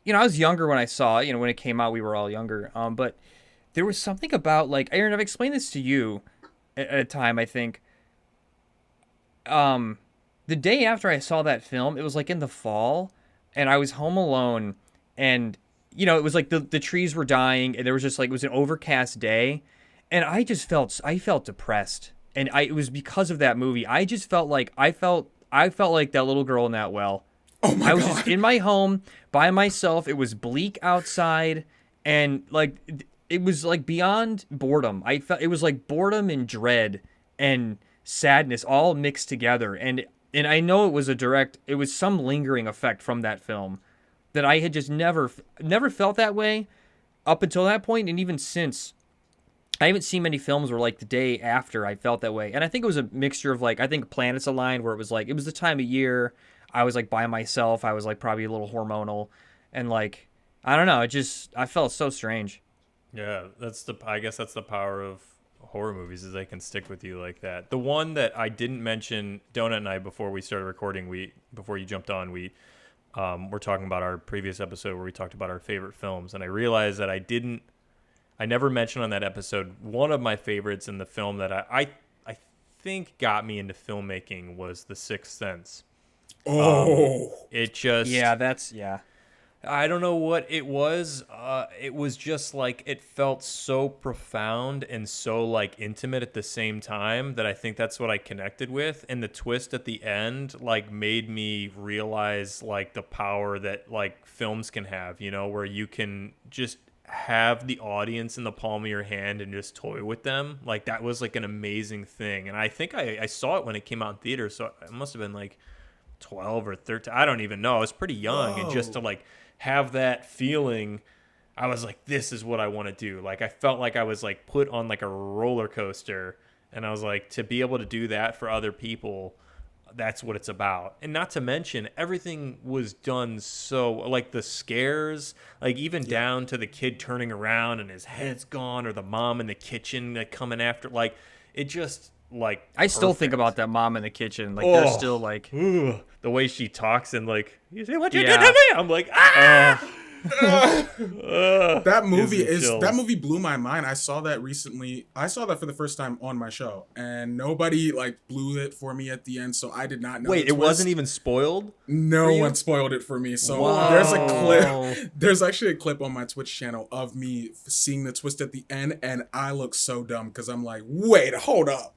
younger when I saw it, when it came out, we were all younger. But there was something about, like, Aaron, I've explained this to you at a time, I think. The day after I saw that film, it was like in the fall, and I was home alone, and it was like the trees were dying, and there was just like, it was an overcast day, and I felt depressed. And it was because of that movie. I just felt like I felt like that little girl in that well. Oh my God. I was just in my home by myself. It was bleak outside, and like it was like beyond boredom. I felt it was like boredom and dread and sadness all mixed together. And I know it was some lingering effect from that film that I had just never felt that way up until that point, and even since. I haven't seen many films where, like, the day after I felt that way. And I think it was a mixture of, like, I think planets aligned, where it was like, it was the time of year. I was like by myself. I was like probably a little hormonal, and like, I don't know. I felt so strange. Yeah, I guess that's the power of horror movies, is they can stick with you like that. The one that I didn't mention, Donut and I, before we started recording, before you jumped on, we were talking about our previous episode where we talked about our favorite films. And I realized that I never mentioned on that episode, one of my favorites in the film that I think got me into filmmaking was The Sixth Sense. Oh. It just... Yeah. I don't know what it was. It was just like, it felt so profound and so like intimate at the same time that I think that's what I connected with. And the twist at the end like made me realize like the power that like films can have, where you can just have the audience in the palm of your hand and just toy with them. Like, that was like an amazing thing. And I think I saw it when it came out in theater, so it must have been like 12 or 13. I don't even know. I was pretty young. Whoa. And just to like have that feeling, I was like, this is what I want to do. Like, I felt like I was like put on like a roller coaster, and I was like, to be able to do that for other people, that's what it's about. And not to mention, everything was done so, like the scares, like even down to the kid turning around and his head's gone, or the mom in the kitchen like coming after, like it just like I still think about that mom in the kitchen. Like, they're still like, the way she talks and like, you say what you did to me. I'm like, ah. That movie gives me chills. blew my mind. I saw that recently. I saw that for the first time on my show, and nobody like blew it for me at the end, so I did not know. Wait, the it wasn't twist. even spoiled? No for you? one spoiled it for me. So Wow. there's a clip. There's actually a clip on my Twitch channel of me seeing the twist at the end, and I look so dumb because I'm like, wait, hold up.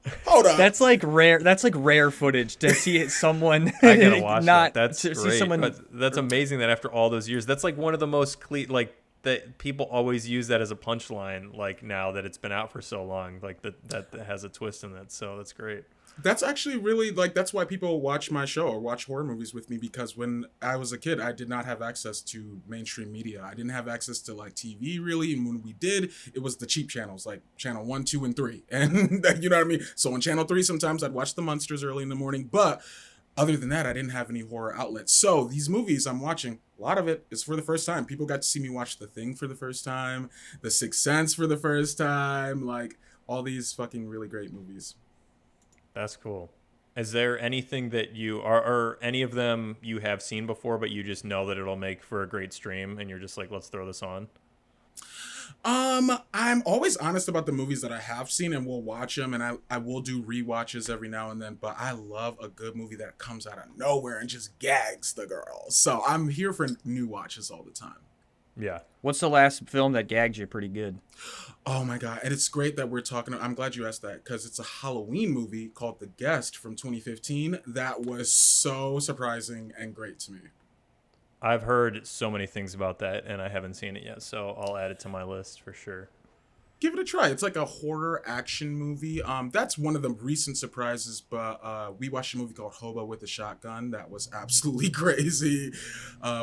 That's like rare. That's like rare footage to see someone. I gotta watch not that. That's to great. see someone. But that's amazing that after all those years, that's like one of the most like that people always use that as a punchline. Like now that it's been out for so long, like that has a twist in it. So that's great. That's actually really like that's why people watch my show or watch horror movies with me, because when I was a kid I did not have access to mainstream media. I didn't have access to like TV really, and when we did, it was the cheap channels like channel 1, 2, and 3. And you know what I mean? So on channel 3 sometimes I'd watch the Munsters early in the morning, but other than that I didn't have any horror outlets. So these movies I'm watching, a lot of it is for the first time. People got to see me watch The Thing for the first time, The Sixth Sense for the first time, like all these fucking really great movies. That's cool. Is there anything that you or any of them you have seen before, but you just know that it'll make for a great stream, and you're just like, let's throw this on? I'm always honest about the movies that I have seen, and will watch them, and I will do rewatches every now and then, but I love a good movie that comes out of nowhere and just gags the girl. So I'm here for new watches all the time. Yeah. What's the last film that gagged you pretty good? Oh my God. And it's great that we're talking. I'm glad you asked that, because it's a Halloween movie called The Guest from 2015 that was so surprising and great to me. I've heard so many things about that, and I haven't seen it yet, so I'll add it to my list for sure. Give it a try. It's like a horror action movie. That's one of the recent surprises, but we watched a movie called Hobo with a Shotgun that was absolutely crazy.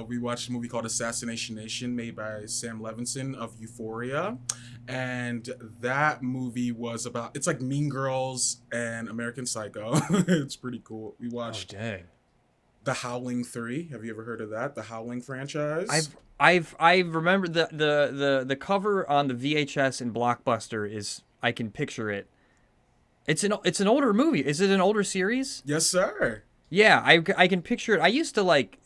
We watched a movie called Assassination Nation made by Sam Levinson of Euphoria, and that movie was about, it's like Mean Girls and American Psycho. It's pretty cool. We watched Dang. The Howling 3. Have you ever heard of that? The Howling franchise? I remember the cover on the VHS in Blockbuster is, I can picture it. It's an older movie. Is it an older series? Yes, sir. Yeah, I can picture it. I used to like,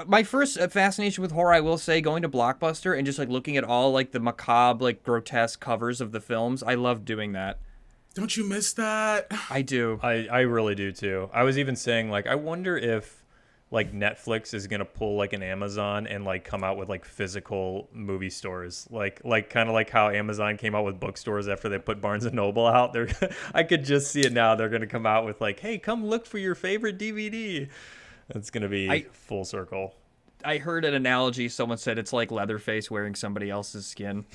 my first fascination with horror, I will say, going to Blockbuster and just like looking at all like the macabre, like grotesque covers of the films. I loved doing that. Don't you miss that? I do. I really do too. I was even saying, like, I wonder if like Netflix is gonna pull like an Amazon and like come out with like physical movie stores, like kind of like how Amazon came out with bookstores after they put Barnes and Noble out. They're I could just see it now. They're gonna come out with like, hey, come look for your favorite DVD. It's gonna be full circle. I heard an analogy. Someone said it's like Leatherface wearing somebody else's skin.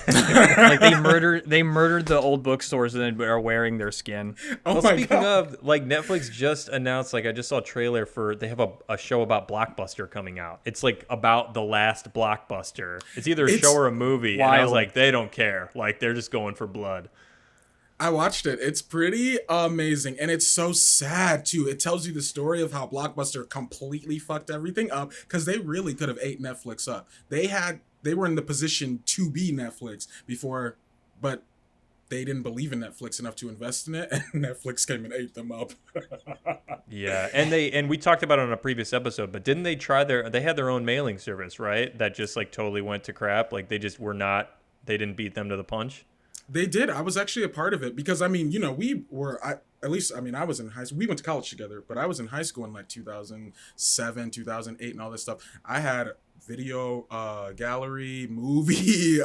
Like they murdered the old bookstores and then are wearing their skin. Oh Well, my speaking God. of, like, Netflix just announced, like, I just saw a trailer for, they have a show about Blockbuster coming out. It's like about the last Blockbuster. It's either a It's show or a movie. And I was wild. like, they don't care. Like, they're just going for blood. I watched it. It's pretty amazing. And it's so sad, too. It tells you the story of how Blockbuster completely fucked everything up, because they really could have ate Netflix up. They were in the position to be Netflix before, but they didn't believe in Netflix enough to invest in it, and Netflix came and ate them up. Yeah. And we talked about it on a previous episode, but didn't they they had their own mailing service, right? That just, like, totally went to crap. Like, they didn't beat them to the punch. They did. I was actually a part of it because, I mean, you know, I was in high school. We went to college together, but I was in high school in like 2007, 2008 and all this stuff. I had video gallery, movie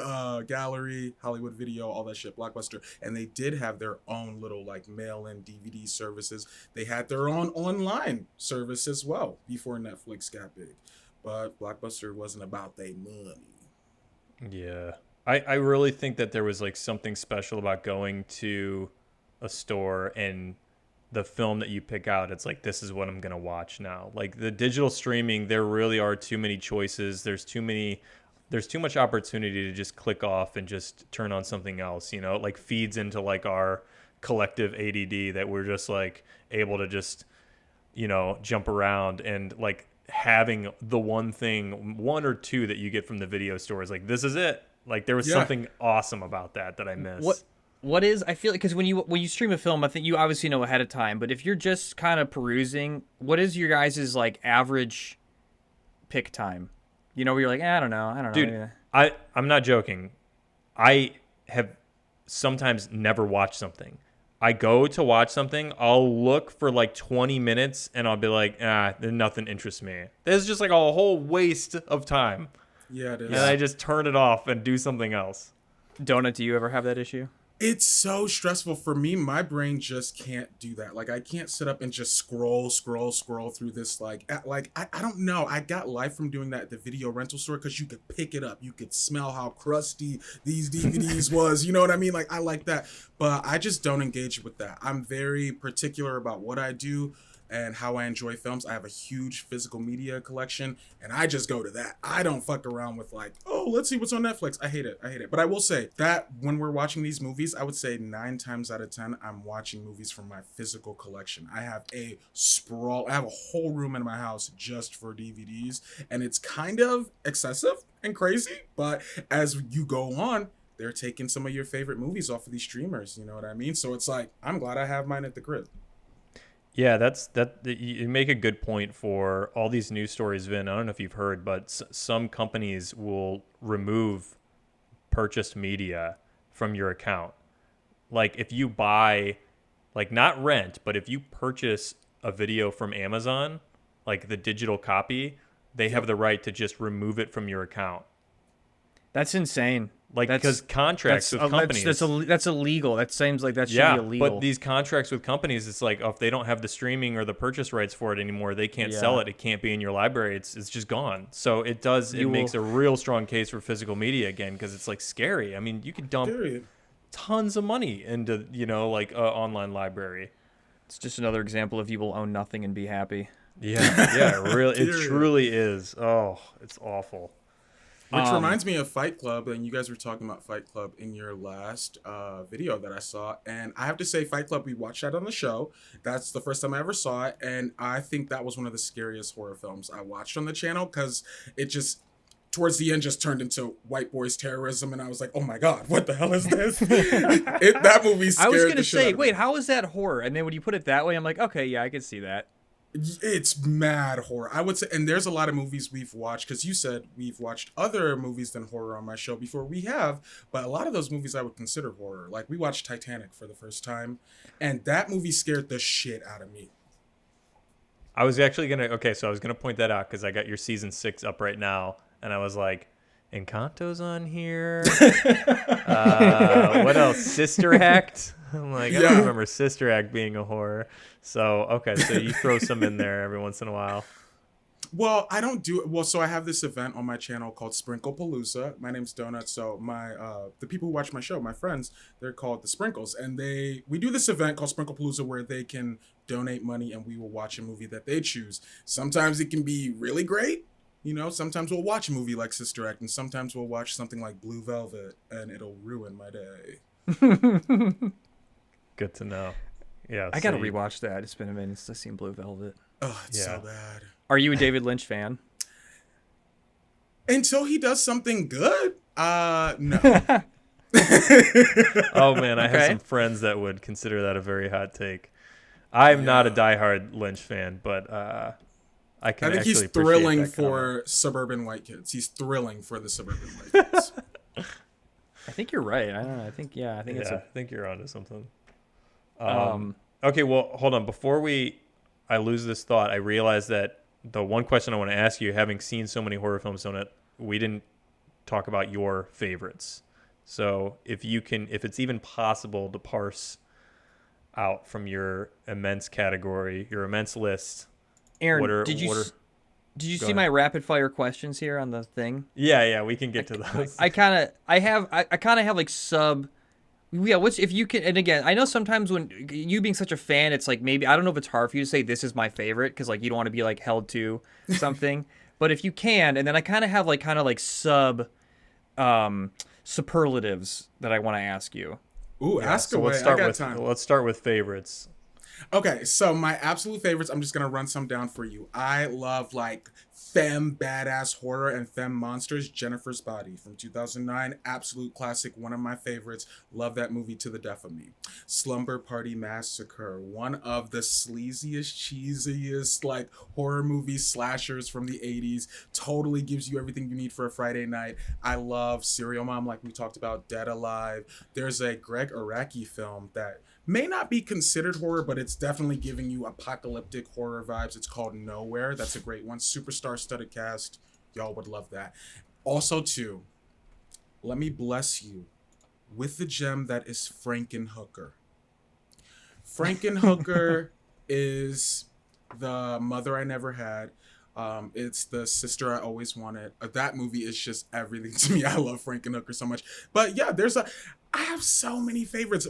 gallery, Hollywood Video, all that shit, Blockbuster. And they did have their own little like mail-in DVD services. They had their own online service as well before Netflix got big. But Blockbuster wasn't about their money. Yeah. I really think that there was like something special about going to a store and the film that you pick out, it's like, this is what I'm going to watch now. Like the digital streaming, there really are too many choices. There's too much opportunity to just click off and just turn on something else, you know, it like feeds into like our collective ADD that we're just like able to just, you know, jump around and like having the one or two that you get from the video store is like, this is it. Like there was something awesome about that I missed. What is, I feel like, because when you stream a film, I think you obviously know ahead of time, but if you're just kind of perusing, what is your guys' like average pick time? You know, where you're like, I don't know. Dude, Yeah. I'm not joking. I have sometimes never watched something. I go to watch something, I'll look for like 20 minutes and I'll be like, nothing interests me. This is just like a whole waste of time. Yeah, it is. And I just turn it off and do something else. Donut, do you ever have that issue? It's so stressful for me. My brain just can't do that. Like I can't sit up and just scroll through this. I don't know. I got life from doing that at the video rental store because you could pick it up. You could smell how crusty these DVDs was. You know what I mean? Like I like that, but I just don't engage with that. I'm very particular about what I do and how I enjoy films. I have a huge physical media collection and I just go to that. I don't fuck around with like, oh, let's see what's on Netflix. I hate it. But I will say that when we're watching these movies, I would say 9 times out of 10, I'm watching movies from my physical collection. I have a whole room in my house just for DVDs, and it's kind of excessive and crazy, but as you go on, they're taking some of your favorite movies off of these streamers, you know what I mean? So it's like, I'm glad I have mine at the crib. Yeah, you make a good point for all these news stories, Vin. I don't know if you've heard, but some companies will remove purchased media from your account. Like if you buy, like not rent, but if you purchase a video from Amazon, like the digital copy, they have the right to just remove it from your account. That's insane. Like because contracts with companies, that's illegal. That seems like that should be illegal. But these contracts with companies, it's like if they don't have the streaming or the purchase rights for it anymore, they can't sell it. It can't be in your library. It's just gone. So it makes a real strong case for physical media again because it's like scary. I mean, you could dump tons of money into like an online library. It's just another example of you will own nothing and be happy. Yeah, it truly is. Oh, it's awful. Which reminds me of Fight Club, and you guys were talking about Fight Club in your last video that I saw, and I have to say Fight Club, we watched that on the show. That's the first time I ever saw it, and I think that was one of the scariest horror films I watched on the channel because it just, towards the end, just turned into white boys terrorism, and I was like, oh my god, what the hell is this? That movie scared I was going to the shit out say, of me. wait, how is that horror? And then when you put it that way, I'm like, okay, yeah, I can see that. It's mad horror, I would say, and there's a lot of movies we've watched because you said we've watched other movies than horror on my show before. We have, but a lot of those movies I would consider horror. Like we watched Titanic for the first time, and that movie scared the shit out of me. I was actually so I was gonna point that out because I got your season 6 up right now, and I was like, Encanto's on here. What else? Sister Act. I'm like, I don't remember Sister Act being a horror. So, okay, so you throw some in there every once in a while. Well, I don't do it. Well, so I have this event on my channel called Sprinklepalooza. My name's Donut. So the people who watch my show, my friends, they're called the Sprinkles, and we do this event called Sprinklepalooza where they can donate money and we will watch a movie that they choose. Sometimes it can be really great. You know, sometimes we'll watch a movie like Sister Act, and sometimes we'll watch something like Blue Velvet, and it'll ruin my day. Good to know. Yeah, I gotta rewatch that. It's been a minute since I've seen Blue Velvet. Oh, it's so bad. Are you a David Lynch fan? Until he does something good, no. Oh man, I have some friends that would consider that a very hot take. I'm not a diehard Lynch fan, but I think he's thrilling for suburban white kids. He's thrilling for the suburban white kids. I think you're right. I don't know. I think I think you're onto something. Okay, well, hold on. Before I lose this thought, I realized that the one question I want to ask you, having seen so many horror films on it, we didn't talk about your favorites. So if it's even possible to parse out from your immense category, your immense list. Aaron, did you see my rapid fire questions here on the thing? Yeah, we can get to those. I kind of have like sub. Yeah, if you can, and again, I know sometimes when you being such a fan, it's like maybe I don't know if it's hard for you to say this is my favorite because like you don't want to be like held to something. But if you can, and then I kind of have like sub superlatives that I want to ask you. Ooh, ask away. Let's start with favorites. Okay, so my absolute favorites, I'm just gonna run some down for you. I love like femme badass horror and femme monsters. Jennifer's Body from 2009, absolute classic, one of my favorites. Love that movie to the death of me. Slumber Party Massacre, one of the sleaziest, cheesiest like horror movie slashers from the 80s. Totally gives you everything you need for a Friday night. I love Serial Mom, like we talked about, Dead Alive. There's a Greg Araki film that may not be considered horror, but it's definitely giving you apocalyptic horror vibes. It's called Nowhere. That's a great one. Superstar studded cast. Y'all would love that. Also, too, let me bless you with the gem that is Frankenhooker. Frankenhooker is the mother I never had. It's the sister I always wanted. That movie is just everything to me. I love Frankenhooker so much. But yeah, I have so many favorites.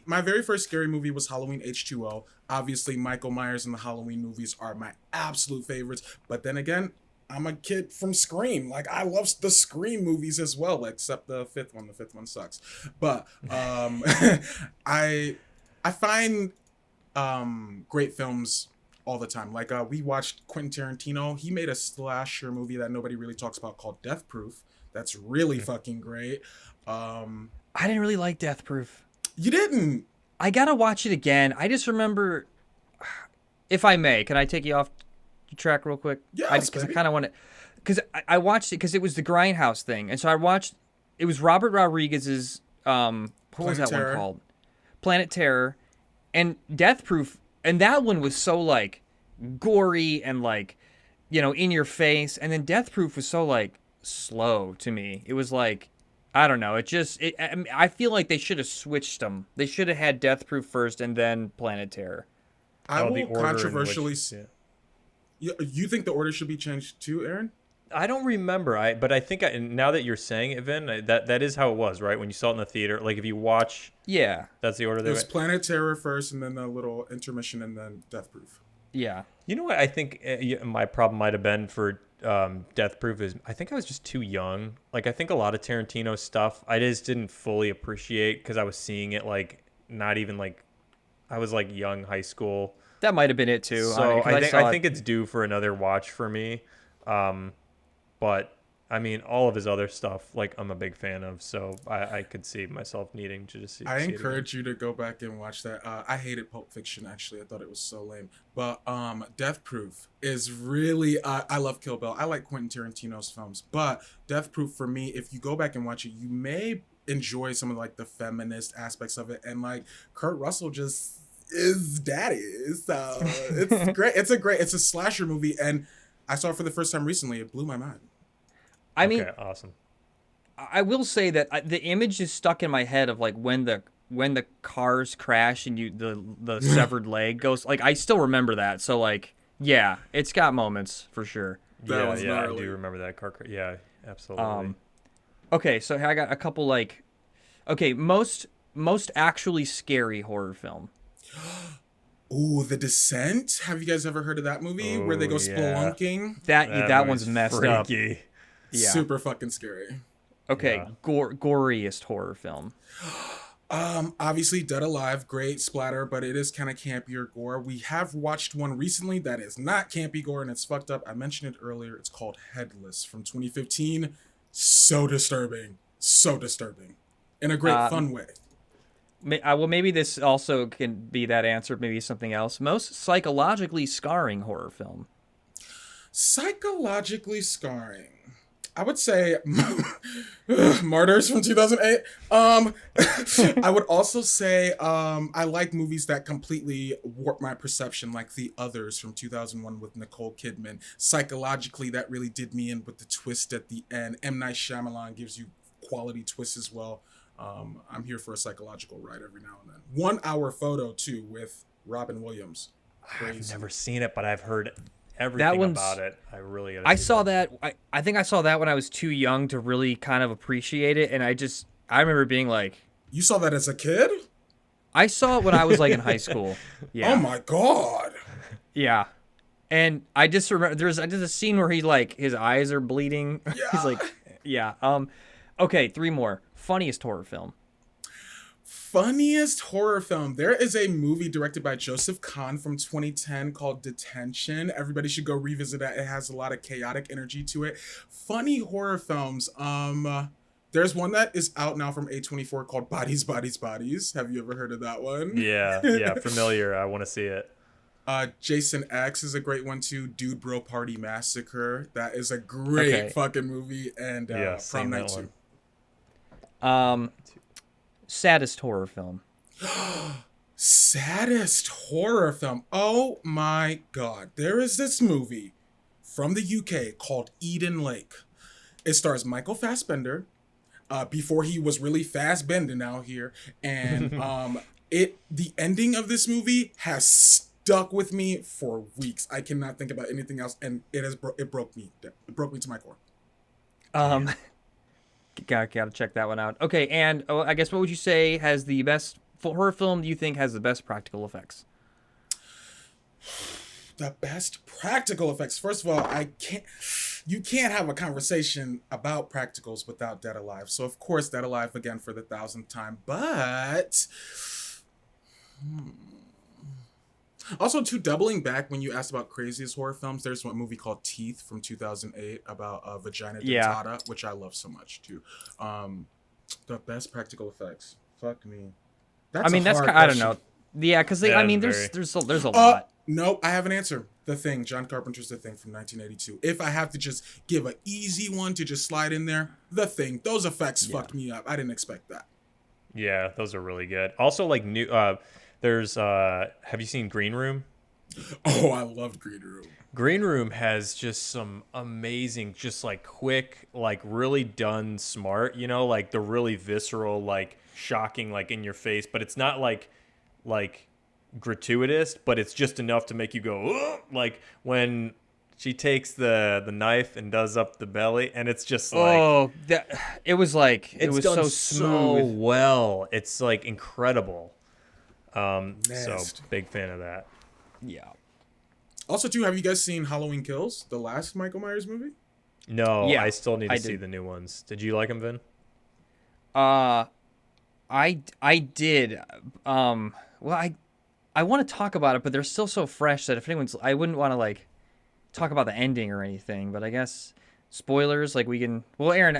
My very first scary movie was Halloween H2O. Obviously, Michael Myers and the Halloween movies are my absolute favorites. But then again, I'm a kid from Scream. Like, I love the Scream movies as well, except the fifth one. The fifth one sucks. But I find great films all the time. Like, we watched Quentin Tarantino. He made a slasher movie that nobody really talks about called Death Proof. That's really fucking great. I didn't really like Death Proof. You didn't? I gotta watch it again. I just remember, if I may, can I take you off track real quick? Yes, because I kind of want to, because I watched it because it was the Grindhouse thing, and so I watched. It was Robert Rodriguez's what was that one called? Planet Terror, and Death Proof, and that one was so like gory and like, in your face, and then Death Proof was so like slow to me. It was like, I don't know. I feel like they should have switched them. They should have had Death Proof first and then Planet Terror. I will controversially. You think the order should be changed too, Aaron? I don't remember. But I think now that you're saying it, Vin, that is how it was, right? When you saw it in the theater, like if you watch, that's the order. It was Planet Terror first, and then the little intermission, and then Death Proof. Yeah. You know what I think my problem might have been for Death Proof is I think I was just too young. Like I think a lot of Tarantino stuff I just didn't fully appreciate because I was seeing it like not even like I was like young high school. That might have been it too. So I think it's due for another watch for me. But I mean, all of his other stuff, like I'm a big fan of, so I could see myself needing to just see. I encourage you to go back and watch that. I hated Pulp Fiction actually. I thought it was so lame. But Death Proof is really. I love Kill Bill. I like Quentin Tarantino's films, but Death Proof for me, if you go back and watch it, you may enjoy some of like the feminist aspects of it, and like Kurt Russell just is daddy. So it's great. It's a slasher movie, and I saw it for the first time recently. It blew my mind. I mean, awesome. I will say that the image is stuck in my head of like when the cars crash and the severed leg goes. Like I still remember that. So like, yeah, it's got moments for sure. Yeah, I do remember that car. Yeah, absolutely. Okay, so I got a couple like, most actually scary horror film. Ooh, The Descent. Have you guys ever heard of that movie where they go spelunking? That one's messed freaky. Up. Yeah. Super fucking scary. Okay, goriest horror film. Obviously Dead Alive, great splatter, but it is kind of campier gore. We have watched one recently that is not campy gore and it's fucked up. I mentioned it earlier. It's called Headless from 2015. So disturbing. So disturbing. In a great fun way. Well, maybe this also can be that answer. Maybe something else. Most psychologically scarring horror film. Psychologically scarring. I would say Martyrs from 2008. I would also say I like movies that completely warp my perception, like The Others from 2001 with Nicole Kidman. Psychologically, that really did me in with the twist at the end. M. Night Shyamalan gives you quality twists as well. I'm here for a psychological ride every now and then. 1 hour photo, too, with Robin Williams. Crazy. I've never seen it, but I've heard everything about it. I really gotta I saw that. I think I saw that when I was too young to really kind of appreciate it, and I remember being like, you saw that as a kid? I saw it when I was like in high school. Yeah. Oh my god. Yeah. And I just remember there's a scene where he like his eyes are bleeding. Yeah. He's like, yeah. Okay, 3 more. Funniest horror film. Funniest horror film. There is a movie directed by Joseph Kahn from 2010 called Detention. Everybody should go revisit that. It has a lot of chaotic energy to it. Funny horror films. There's one that is out now from A24 called Bodies, Bodies, Bodies. Have you ever heard of that one? Yeah, familiar. I want to see it. Jason X is a great one too. Dude Bro Party Massacre. That is a great fucking movie. And Prom Night 2. Saddest horror film. Saddest horror film. Oh my god. There is this movie from the UK called Eden Lake. It stars Michael Fassbender, before he was really fast bending out here. And the ending of this movie has stuck with me for weeks. I cannot think about anything else, and it broke me. It broke me to my core. Gotta check that one out. Okay, and I guess what would you say has the best horror film? Do you think has the best practical effects? The best practical effects. First of all, you can't have a conversation about practicals without Dead Alive. So of course, Dead Alive again for the 1,000th time. But also, doubling back when you asked about craziest horror films, there's one movie called Teeth from 2008 about vagina dentata, which I love so much too. The best practical effects. Fuck me. That's I don't know. Yeah, because there's a lot. No, I have an answer. The Thing, John Carpenter's The Thing from 1982. If I have to just give an easy one to just slide in there, The Thing. Those effects fucked me up. I didn't expect that. Yeah, those are really good. Also, like new. There's have you seen Green Room? Oh, I love Green Room. Green Room has just some amazing, just like quick, like really done smart, like the really visceral, like shocking, like in your face, but it's not like gratuitous, but it's just enough to make you go, ugh! Like when she takes the knife and does up the belly, and it's just like it was done so smooth. well. It's like incredible. So big fan of that. Yeah. Also, too, have you guys seen Halloween Kills, the last Michael Myers movie? No, Yeah, I still need to I see did. the new ones. Did you like them, Vin? I did. Well, I want to talk about it, but they're still so fresh that if anyone's, I wouldn't want to like talk about the ending or anything. But I guess spoilers, like we can. Well, Aaron,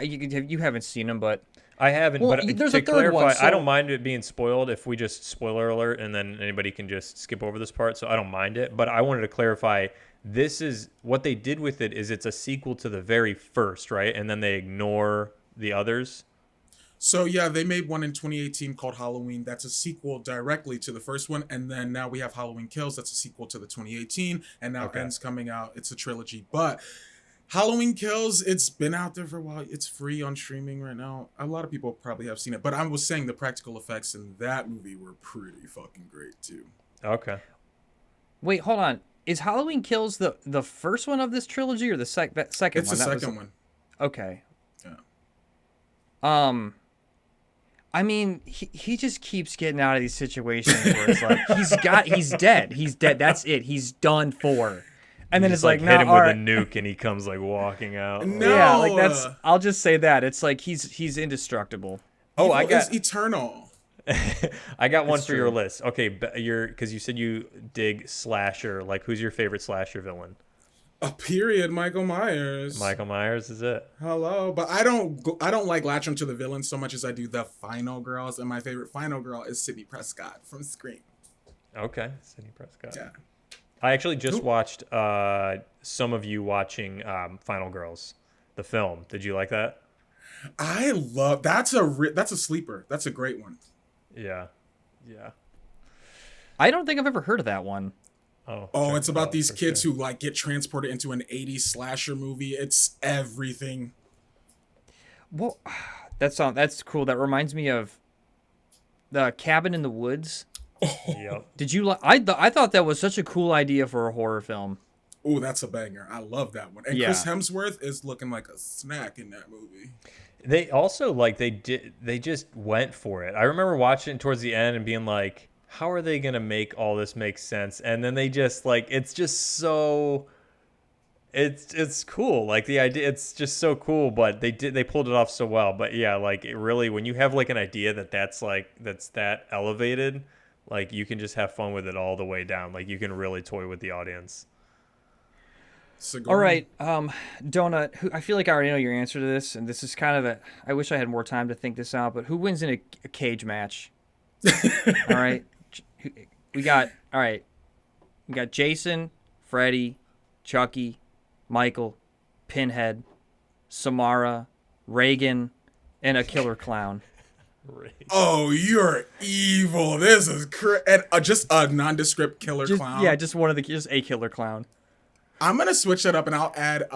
you haven't seen them, but I haven't. Well, but there's to a third clarify, one, so- I don't mind it being spoiled if we just spoiler alert and then anybody can just skip over this part. So I don't mind it. But I wanted to clarify. This is what they did with it. Is it's a sequel to the very first, right? And then they ignore the others. So yeah, they made one in 2018 called Halloween. That's a sequel directly to the first one, and then now we have Halloween Kills. That's a sequel to the 2018, and now Ends coming out. It's a trilogy, but Halloween Kills, it's been out there for a while. It's free on streaming right now. A lot of people probably have seen it, but I was saying the practical effects in that movie were pretty fucking great too. Okay. wait, hold on. Is Halloween Kills the first one of this trilogy or the second It's one? the second one. Okay. Yeah. I mean, he just keeps getting out of these situations where it's like he's dead. He's dead. That's it. He's done for. And then it's like, hit him all with right. a nuke and he comes like walking out. No. Yeah, like that's. I'll just say that it's like he's indestructible. Oh, I Evil got is eternal. I got one It's for your true. list. Okay, because you said you dig slasher. Like, who's your favorite slasher villain? A period, Michael Myers. Michael Myers is it? Hello, but I don't like latch onto the villains so much as I do the final girls, and my favorite final girl is Sidney Prescott from Scream. Okay, Sidney Prescott. Yeah. I actually just watched some of you watching Final Girls, the film. Did you like that? I love that's a sleeper. That's a great one. Yeah. I don't think I've ever heard of that one. Oh, it's about out these for kids sure. who like get transported into an 80s slasher movie. It's everything. Well, that's cool. That reminds me of the Cabin in the Woods. Yep. Did you like? I thought that was such a cool idea for a horror film. Oh, that's a banger. I love that one. And Yeah. Chris Hemsworth is looking like a snack in that movie. They also they just went for it. I remember watching it towards the end and being like, how are they gonna make all this make sense? And then they just like it's it's cool. Like the idea, it's just so cool. But they pulled it off so well. But yeah, like it really, when you have like an idea that's that elevated, like you can just have fun with it all the way down. Like you can really toy with the audience. Sigourney. All right, Donut. I feel like I already know your answer to this, and this is kind of a. I wish I had more time to think this out. But who wins in a cage match? All right, we got. All right, we got Jason, Freddy, Chucky, Michael, Pinhead, Samara, Reagan, and a killer clown. Oh, you're evil. This is and just a nondescript killer clown. Yeah, just a killer clown. I'm gonna switch that up and I'll add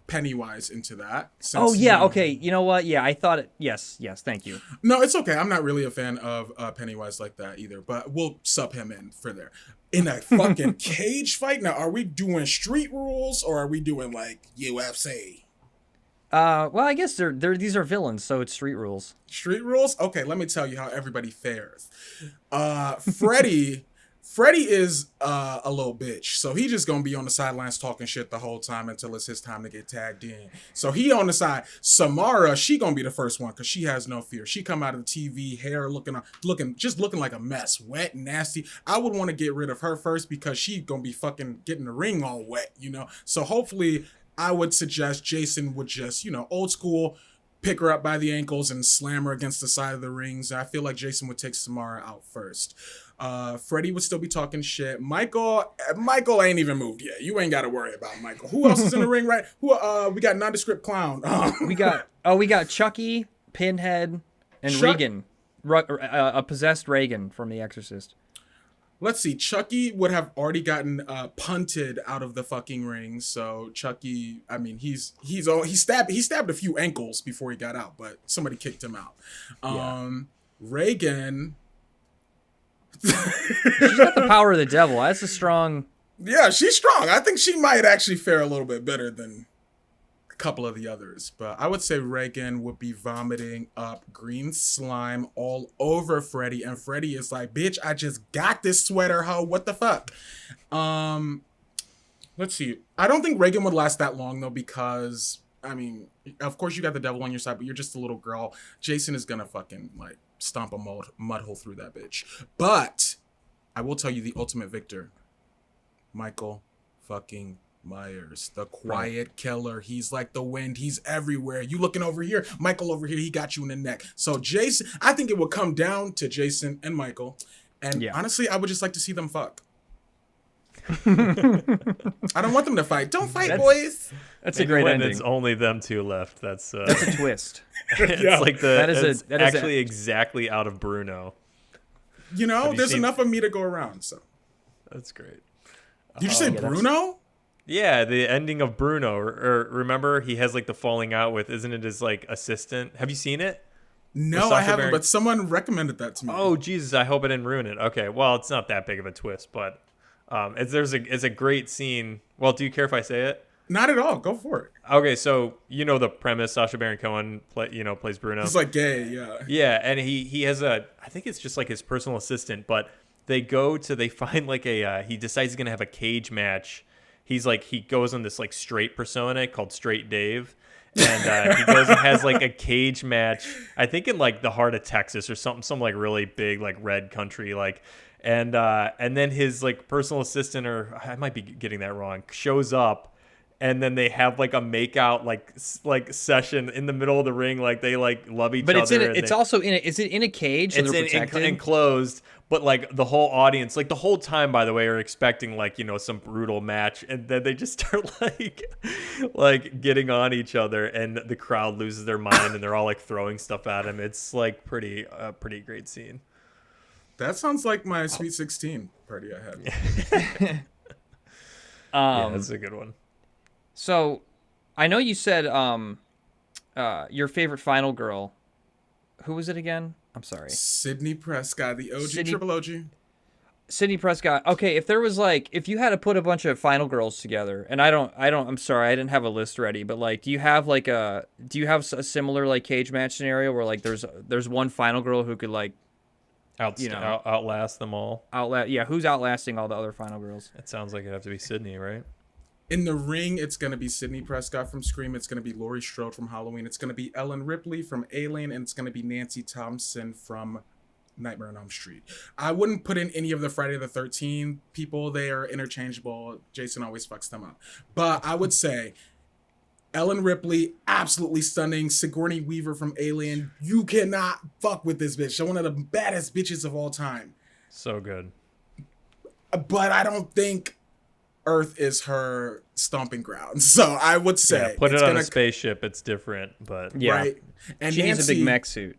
Pennywise into that. Oh yeah, okay. You know what? Yeah, I thought it. Yes. Thank you. No, it's okay. I'm not really a fan of Pennywise like that either, but we'll sub him in for there. In a fucking cage fight. Now, are we doing street rules or are we doing like UFC? Well, I guess these are villains, so it's street rules. Street rules? Okay, let me tell you how everybody fares. Freddy is a little bitch, so he just gonna be on the sidelines talking shit the whole time until it's his time to get tagged in. So he on the side. Samara, she gonna be the first one because she has no fear. She come out of the TV, hair looking like a mess, wet, nasty. I would want to get rid of her first because she gonna be fucking getting the ring all wet, you know. So hopefully, I would suggest Jason would just, old school, pick her up by the ankles and slam her against the side of the rings. I feel like Jason would take Samara out first. Freddy would still be talking shit. Michael ain't even moved yet. You ain't got to worry about Michael. Who else is in the ring, right? We got nondescript clown. we got Chucky, Pinhead, and Regan, a possessed Regan from The Exorcist. Let's see. Chucky would have already gotten punted out of the fucking ring. So Chucky, I mean, he stabbed a few ankles before he got out, but somebody kicked him out. Reagan. She's got the power of the devil. That's a strong. Yeah, she's strong. I think she might actually fare a little bit better than a couple of the others. But I would say Reagan would be vomiting up green slime all over Freddy. And Freddy is like, bitch, I just got this sweater, ho. What the fuck? Let's see. I don't think Reagan would last that long, though, because, I mean, of course you got the devil on your side, but you're just a little girl. Jason is gonna fucking, stomp a mud hole through that bitch. But I will tell you the ultimate victor. Michael fucking Myers, the quiet killer. He's like the wind. He's everywhere. You looking over here, Michael over here. He got you in the neck. So Jason, I think it would come down to Jason and Michael. And honestly, I would just like to see them fuck. I don't want them to fight. Don't fight, boys. That's a great ending. It's only them two left. That's a twist. It's like that is actually exactly out of Bruno. There's enough of me to go around. So that's great. Did you say Bruno? Yeah, the ending of Bruno. Or remember, he has the falling out with, isn't it his assistant? Have you seen it? No, I haven't. But someone recommended that to me. Oh Jesus! I hope I didn't ruin it. Okay, well, it's not that big of a twist, but it's a great scene. Well, do you care if I say it? Not at all. Go for it. Okay, so the premise. Sacha Baron Cohen plays Bruno. He's gay, yeah. Yeah, and he has I think it's just his personal assistant, but they find he decides he's gonna have a cage match. He goes on this straight persona called Straight Dave, and he goes and has a cage match. I think in the heart of Texas or some really big red country and then his personal assistant, or I might be getting that wrong, shows up. And then they have a makeout session in the middle of the ring, they love each other. But it's also in it. Is it in a cage? It's enclosed, but the whole audience, the whole time, by the way, are expecting some brutal match, and then they just start getting on each other, and the crowd loses their mind, and they're all throwing stuff at him. It's pretty great scene. That sounds like my Sweet 16 party I had. Yeah, that's a good one. So, I know you said your favorite final girl. Who was it again? I'm sorry. Sydney Prescott, the OG Triple OG. Sydney Prescott. Okay, if there was if you had to put a bunch of final girls together, and I'm sorry, I didn't have a list ready, but do you have a similar cage match scenario where there's one final girl who could outlast them all? Who's outlasting all the other final girls? It sounds like it'd have to be Sydney, right? In the Ring, it's going to be Sidney Prescott from Scream. It's going to be Laurie Strode from Halloween. It's going to be Ellen Ripley from Alien. And it's going to be Nancy Thompson from Nightmare on Elm Street. I wouldn't put in any of the Friday the 13th people. They are interchangeable. Jason always fucks them up. But I would say Ellen Ripley, absolutely stunning. Sigourney Weaver from Alien. You cannot fuck with this bitch. She's one of the baddest bitches of all time. So good. But I don't think Earth is her stomping ground. So I would say... Yeah, put it on a spaceship. It's different, but... Yeah. Right? And She needs a big mech suit.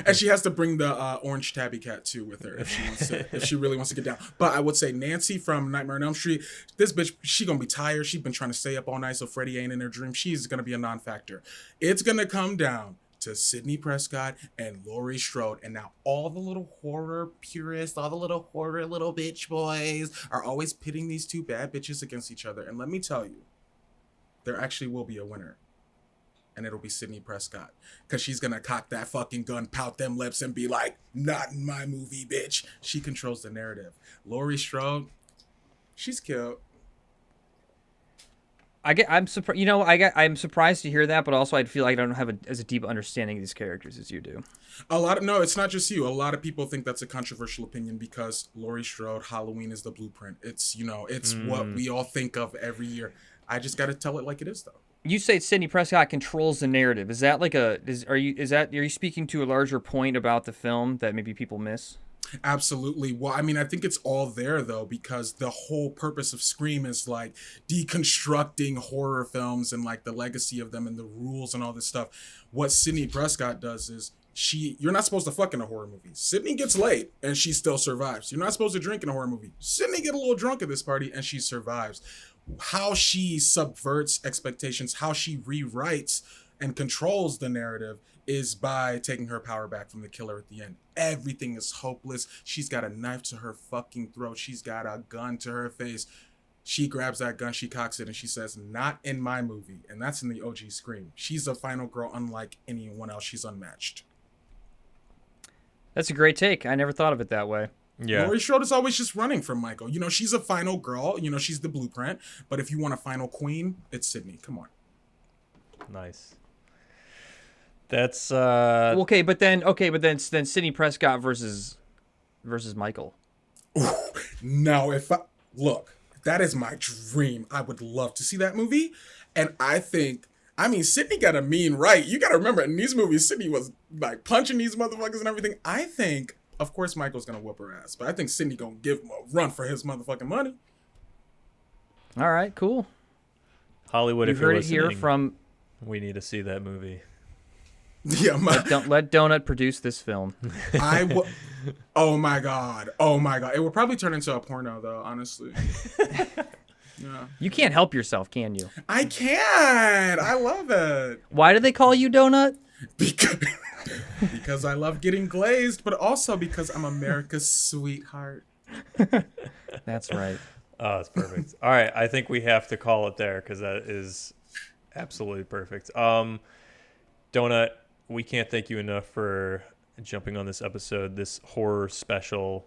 And she has to bring the orange tabby cat too with her if she really wants to get down. But I would say Nancy from Nightmare on Elm Street, this bitch, she gonna be tired. She's been trying to stay up all night so Freddy ain't in her dream. She's gonna be a non-factor. It's gonna come down to Sidney Prescott and Laurie Strode. And now all the little horror purists, all the little horror little bitch boys are always pitting these two bad bitches against each other. And let me tell you, there actually will be a winner. And it'll be Sidney Prescott. Because she's going to cock that fucking gun, pout them lips, and be like, not in my movie, bitch. She controls the narrative. Laurie Strode, she's cute. I'm surprised. I'm surprised to hear that, but also I feel like I don't have as a deep understanding of these characters as you do. No, it's not just you. A lot of people think that's a controversial opinion because Laurie Strode, Halloween is the blueprint. It's what we all think of every year. I just got to tell it like it is, though. You say Sidney Prescott controls the narrative. Is that like are you speaking to a larger point about the film that maybe people miss? Absolutely. Well, I mean, I think it's all there though, because the whole purpose of Scream is like deconstructing horror films and like the legacy of them and the rules and all this stuff. What Sidney Prescott does is you're not supposed to fuck in a horror movie. Sidney gets laid and she still survives. You're not supposed to drink in a horror movie. Sidney get a little drunk at this party and she survives. How she subverts expectations, how she rewrites and controls the narrative is by taking her power back from the killer at the end. Everything is hopeless. She's got a knife to her fucking throat. She's got a gun to her face. She grabs that gun, she cocks it, and she says, not in my movie. And that's in the OG Scream. She's a final girl unlike anyone else. She's unmatched. That's a great take. I never thought of it that way. Yeah. Laurie Strode is always just running from Michael. She's a final girl. She's the blueprint. But if you want a final queen, it's Sidney. Come on. Nice. That's Okay, but then Sidney Prescott versus Michael. Now, look, that is my dream. I would love to see that movie. And Sidney got a mean right. You got to remember, in these movies, Sidney was like punching these motherfuckers and everything. I think, of course, Michael's going to whoop her ass. But I think Sidney going to give him a run for his motherfucking money. All right, cool. Hollywood, You've if you're heard it listening, here from... we need to see that movie. Yeah, let Donut produce this film. Oh my god. It would probably turn into a porno, though, honestly. Yeah. You can't help yourself, can you? I can. I love it. Why do they call you Donut? Because I love getting glazed, but also because I'm America's sweetheart. That's right. Oh, that's perfect. All right, I think we have to call it there because that is absolutely perfect. Donut, we can't thank you enough for jumping on this episode, this horror special.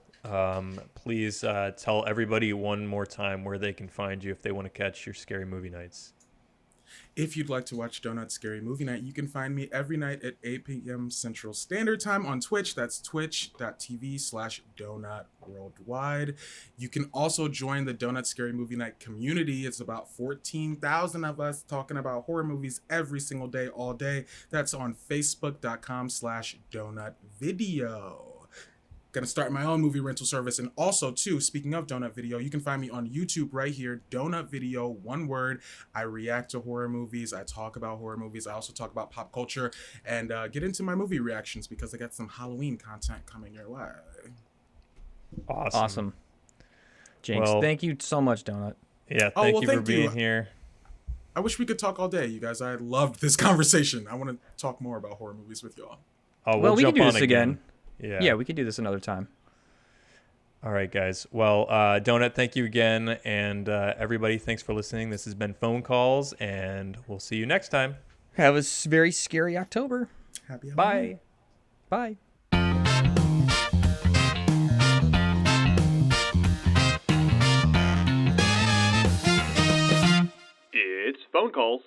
Please tell everybody one more time where they can find you if they want to catch your scary movie nights. If you'd like to watch Donut Scary Movie Night, you can find me every night at 8 p.m. Central Standard Time on Twitch. That's twitch.tv/Donut Worldwide. You can also join the Donut Scary Movie Night community. It's about 14,000 of us talking about horror movies every single day, all day. That's on facebook.com/Donut Video. Gonna start my own movie rental service. And also too, speaking of Donut Video, you can find me on YouTube right here, Donut Video, one word. I react to horror movies. I talk about horror movies. I also talk about pop culture and get into my movie reactions because I got some Halloween content coming your way. Awesome. Jinx, thank you so much, Donut. Yeah, thank you for being here. I wish we could talk all day, you guys. I loved this conversation. I want to talk more about horror movies with y'all. Oh, well, we can jump do on this again. Yeah, we could do this another time. All right, guys. Well, Donut, thank you again. And everybody, thanks for listening. This has been Fonecallz, and we'll see you next time. Have a very scary October. Happy Halloween. Bye. It's Phone Calls.